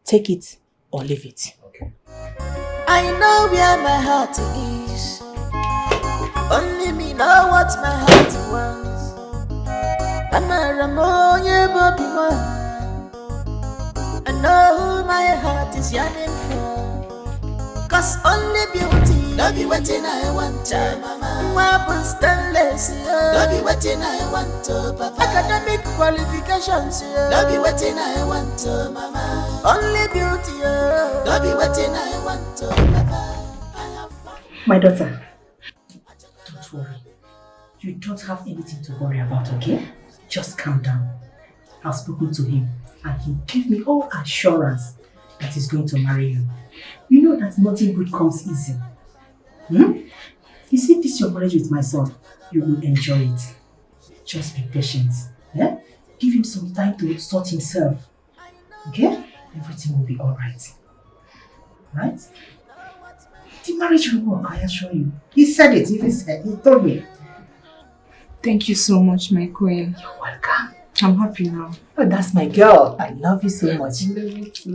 Take it or leave it. Okay. I know where my heart is. Only me know what my heart wants. I'm a Ramoye Bobby man. I know who my heart is yearning for. Cause only beauty, no be waiting I want to, mama. Marble stainless, no be waiting I want to, papa. Academic qualifications, no be waiting I want to, mama. Only beauty, no be waiting I want to, papa. My daughter, don't worry. You don't have anything to worry about, okay? Just calm down. I've spoken to him and he gave me all assurance that he's going to marry you. You know that nothing good comes easy. You see this your marriage with my son, you will enjoy it. Just be patient. Yeah? Give him some time to sort himself. Okay? Everything will be alright. Right? The marriage will work, I assure you. He said it, he told me. Thank you so much, my queen. You're welcome. I'm happy now. Oh, that's my girl. I love you so much.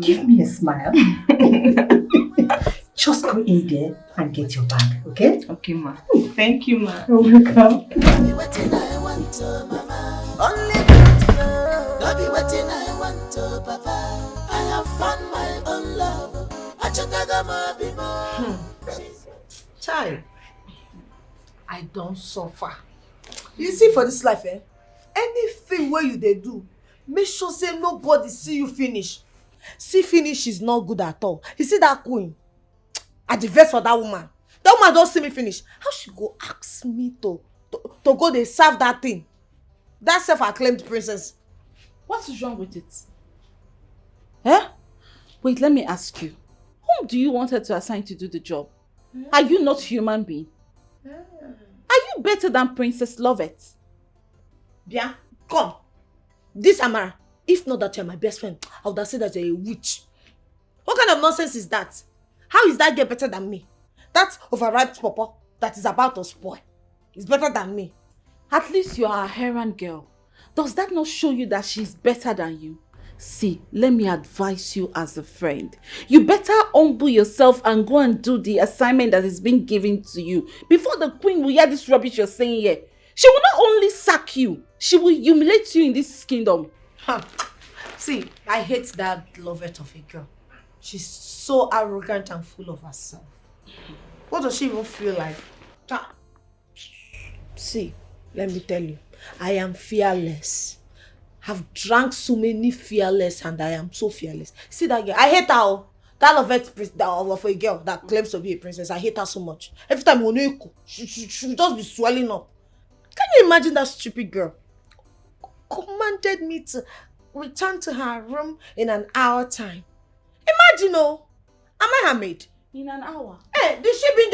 Give me a smile. Just go in there and get your bag, okay? Okay, ma. Thank you, ma. You're welcome. Don't be waiting I want to, mama. Only beauty, don't be waiting I want to, papa. I have found my own love. Achakagama bimo. Child, I don't suffer. You see, for this life, anything where you they do, make sure say nobody see you finish. See finish is not good at all. You see that queen? I the verse for that woman. That woman don't see me finish. How she go ask me to go they serve that thing? That self-acclaimed princess. What is wrong with it? Eh? Wait, let me ask you. Whom do you want her to assign to do the job? Are you not human being? Are you better than Princess Lovet? Bien, come. This Amara, if not that you're my best friend, I would have said that you're a witch. What kind of nonsense is that? How is that girl better than me? That overripe pawpaw that is about to spoil is better than me. At least you are a errand girl. Does that not show you that she's better than you? See, let me advise you as a friend. You better humble yourself and go and do the assignment that is being given to you before the queen will hear this rubbish you're saying here. She will not only sack you, she will humiliate you in this kingdom. See, I hate that Lovet of a girl. She's so arrogant and full of herself. What does she even feel like? See, let me tell you, I am fearless. I've drank so many fearless and I am so fearless. See that girl? I hate her. That Lovet of a girl that claims to be a princess, I hate her so much. Every time she will just be swelling up. Can you imagine that stupid girl? Commanded me to return to her room in an hour time. Imagine, am I her maid? In an hour? Did she bring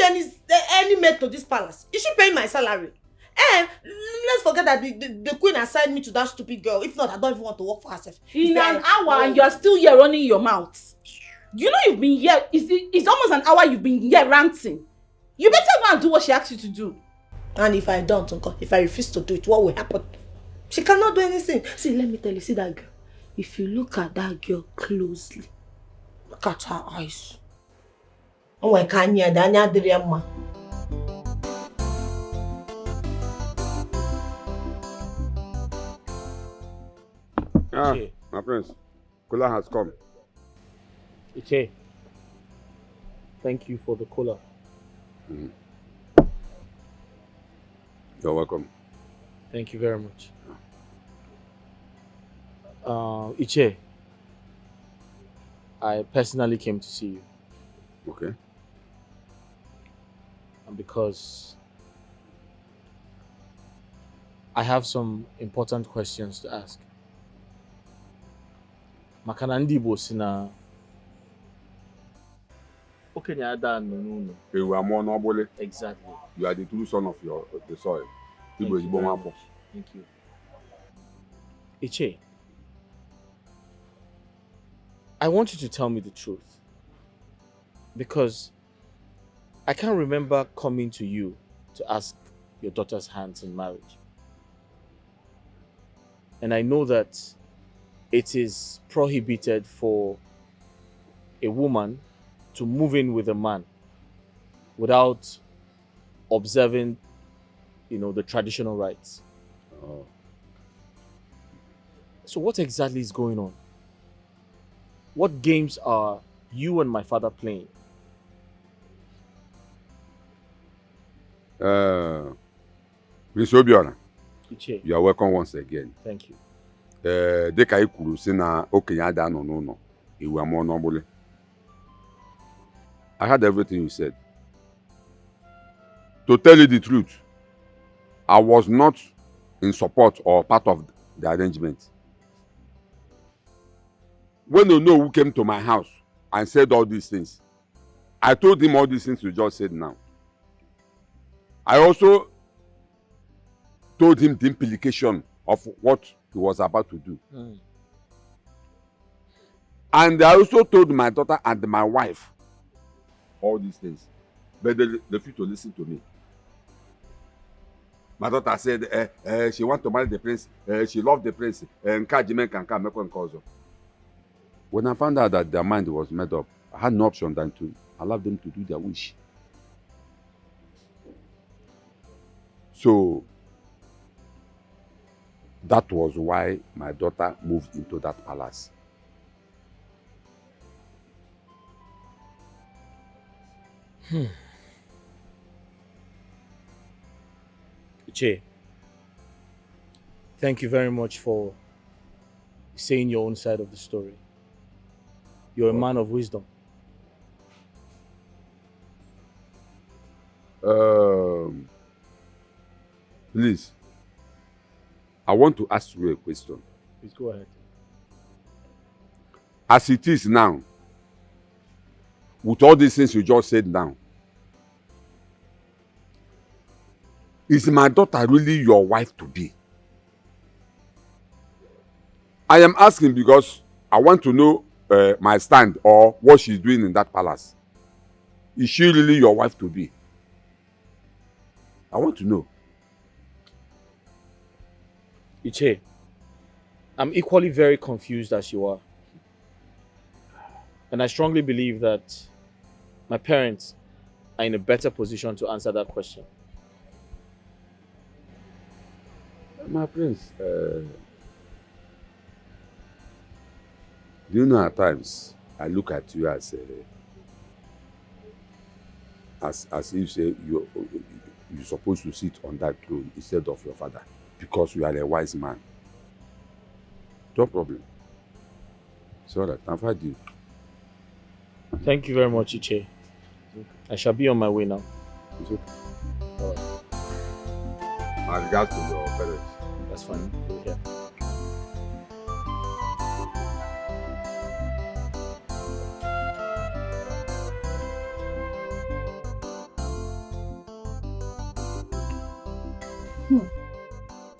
any maid to this palace? Is she paying my salary? Let's forget that the queen assigned me to that stupid girl. If not, I don't even want to work for herself. In an hour and you are still here running your mouth. You know you've been here, it's almost an hour you've been here ranting. You better go and do what she asked you to do. And if I don't, if I refuse to do it, what will happen? She cannot do anything. See, let me tell you, see that girl. If you look at that girl closely, look at her eyes. Onwe ka anya da anya dịrị ya mma. Ah, my prince. Kola has come. Iche, thank you for the cola. You're welcome. Thank you very much. Iche, I personally came to see you. Okay. And because I have some important questions to ask. Makana ndị Igbo si na okenye ada n'ụlọ. You are more noble. Exactly. You are the true son of the soil. Thank you very much. Thank you. Iche, I want you to tell me the truth. Because I can't remember coming to you to ask your daughter's hands in marriage. And I know that it is prohibited for a woman to move in with a man without observing, the traditional rites. Oh. So what exactly is going on? What games are you and my father playing? Prince Obiora, Iche. you are welcome once again. Thank you. Dịka ị kwuru si na okenye ada nọ n'ụlọ, iwu amụọ n'ọgbụlị. I heard everything you said. To tell you the truth, I was not in support or part of the arrangement. When Onowu came to my house and said all these things, I told him all these things you just said now. I also told him the implication of what he was about to do. And I also told my daughter and my wife all these things. But they refused to listen to me. My daughter said she wants to marry the prince. She loved the prince. When I found out that their mind was made up, I had no option than to allow them to do their wish. So that was why my daughter moved into that palace. Iche, thank you very much for saying your own side of the story. You're a man of wisdom. Please, I want to ask you a question. Please go ahead. As it is now, with all these things you just said now, is my daughter really your wife to be? I am asking because I want to know my stand or what she's doing in that palace. Is she really your wife to be? I want to know. Iche, I'm equally very confused as you are. And I strongly believe that my parents are in a better position to answer that question. My prince, do you know at times I look at you as if say you're supposed to sit on that throne instead of your father because you are a wise man. No problem. It's all right. I've heard you. Thank you very much, Iche. I shall be on my way now. It's okay. My regards to your parents. That's fine. Yeah.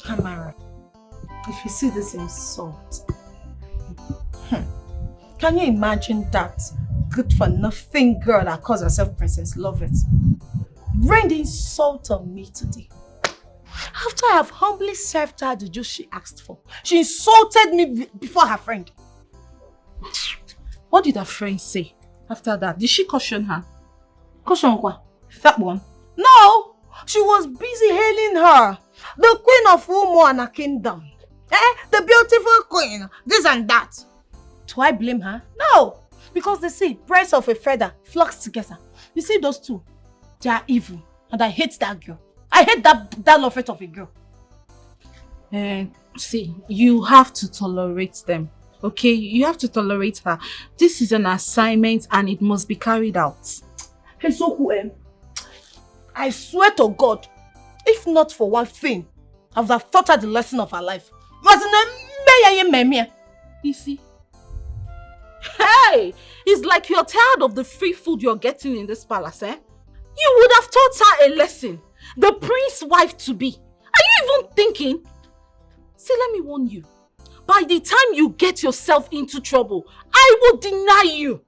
Amara, if you see this insult, can you imagine that good for nothing girl that calls herself Princess Lovet rain the insult on me today? After I have humbly served her the juice she asked for, she insulted me before her friend. What did her friend say after that? Did she caution her? That one? No! She was busy hailing her. The queen of Umo and her kingdom. The beautiful queen. This and that. Do I blame her? No! Because they say birds of a feather flocks together. You see those two? They are evil. And I hate that girl. I hate that Lovet of a girl. See, you have to tolerate them. Okay? You have to tolerate her. This is an assignment and it must be carried out. Hey, so I swear to God, if not for one thing, I would have taught her the lesson of her life. You see? Hey! It's like you're tired of the free food you're getting in this palace, eh? You would have taught her a lesson. The prince's wife to be. Are you even thinking? See, let me warn you. By the time you get yourself into trouble, I will deny you.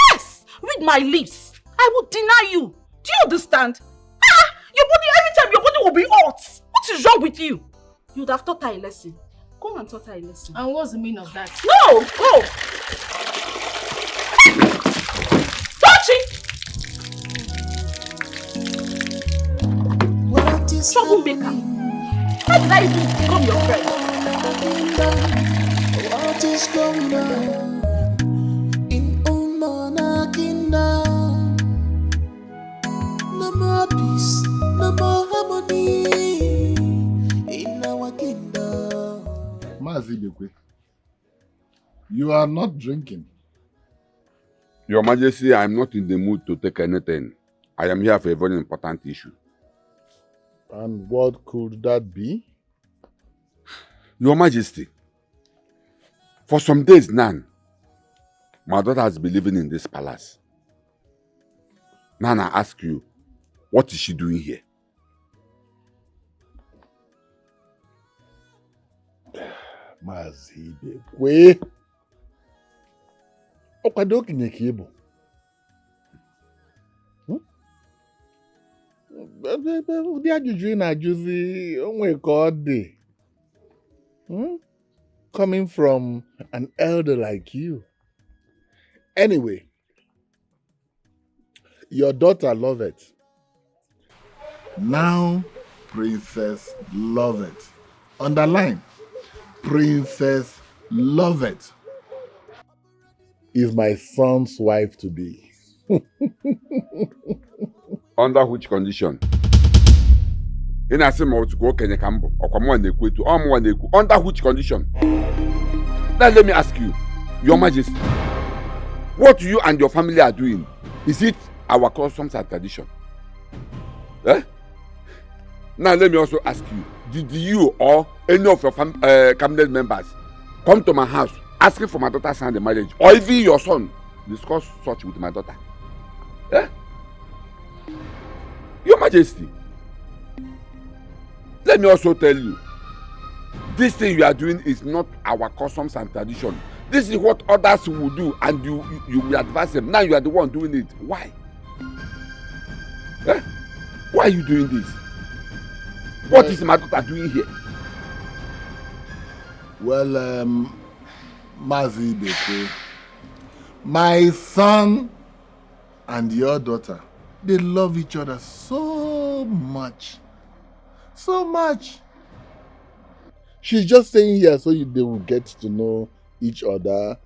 Yes! Read my lips. I will deny you. Do you understand? Your body, every time your body will be hot. What is wrong with you? You would have taught her a lesson. Go and taught her a lesson. And what's the meaning of that? No! Go! Touch it! Troublemaker. How did I even become your friend? What is going on in Umona Kingdom? No more peace, no more harmony in our kingdom. Mazibekwe, you are not drinking. Your Majesty, I am not in the mood to take anything. I am here for a very important issue. And what could that be? Your Majesty, for some days now, my daughter has been living in this palace. Now I ask you, what is she doing here? Mazibekwe. Okwadoki nyekebo. Ụdị ajụjụ ị na-ajụzi onwe ka ọ dị. Coming from an elder like you. Anyway, your daughter Lovet. Now Princess Lovet. Underline, Princess Lovet is my son's wife to be. Under which condition? Under which condition? Now let me ask you, Your Majesty, what you and your family are doing, is it our customs and tradition? Eh? Now let me also ask you, did you or any of your cabinet members come to my house asking for my daughter's hand in marriage, or even your son discuss such with my daughter? Eh? Your Majesty, let me also tell you, this thing you are doing is not our customs and tradition. This is what others will do, and you will advise them. Now you are the one doing it. Why? Eh? Why are you doing this? What is my daughter doing here? Well, Mazibekwe, my son and your daughter, they love each other so much. So much. She's just saying here so they will get to know each other,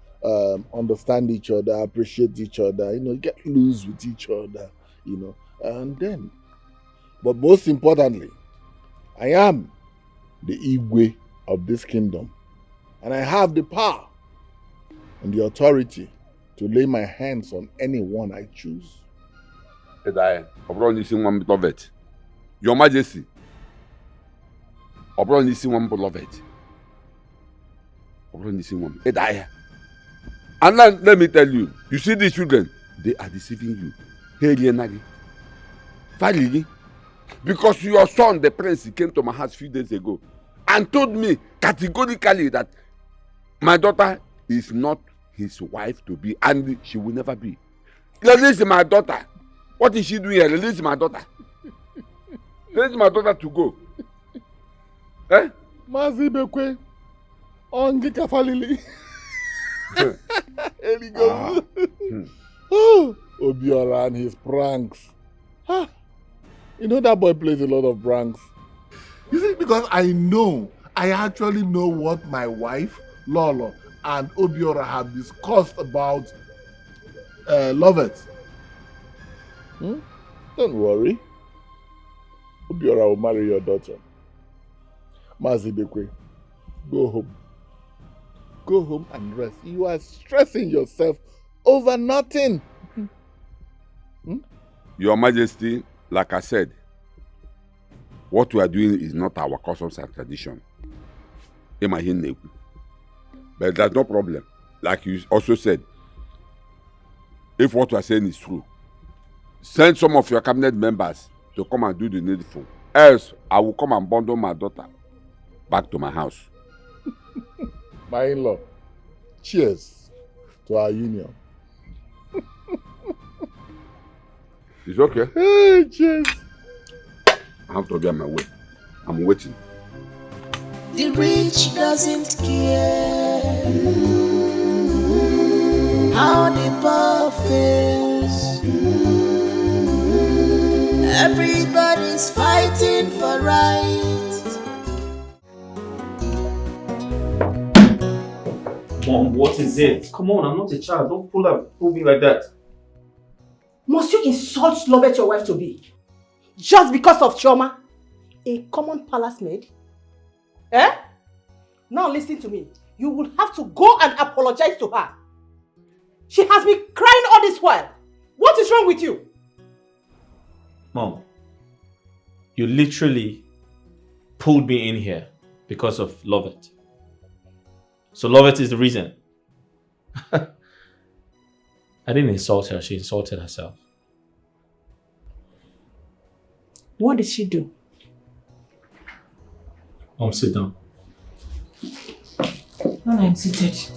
understand each other, appreciate each other, get loose with each other, and then. But most importantly, I am the Igwe of this kingdom, and I have the power and the authority to lay my hands on anyone I choose. Your Majesty, Lovet. And then let me tell you, you see these children, they are deceiving you. Because your son, the prince, he came to my house a few days ago and told me categorically that my daughter is not his wife to be, and she will never be. Release my daughter. What is she doing here? Release my daughter. Release my daughter to go. Eh? Mazibekwe, ongi kafalili. Here he goes. Oh, Obiora and his pranks. Huh? You know that boy plays a lot of pranks. You see, because I actually know what my wife, Lolo, and Obiora have discussed about Lovet. Don't worry. Obiora will marry your daughter. Mazibekwe, go home. Go home and rest. You are stressing yourself over nothing. Your Majesty, like I said, what we are doing is not our customs and tradition. But that's no problem. Like you also said, if what we are saying is true, send some of your cabinet members to come and do the needful. Else, I will come and bundle my daughter back to my house. My in-law, cheers to our union. It's okay. Hey, cheers. I have to be on my way. I'm waiting. The rich doesn't care how the poor feels. Everybody's fighting for right. Mom, what is it? Come on, I'm not a child. Don't pull me like that. Must you insult Lovet your wife to be? Just because of Chioma? A common palace maid? Eh? Now listen to me. You will have to go and apologize to her. She has been crying all this while. What is wrong with you? Mom, you literally pulled me in here because of Lovet. So Lovet is the reason. I didn't insult her, she insulted herself. What did she do? Mom, sit down. When I'm seated.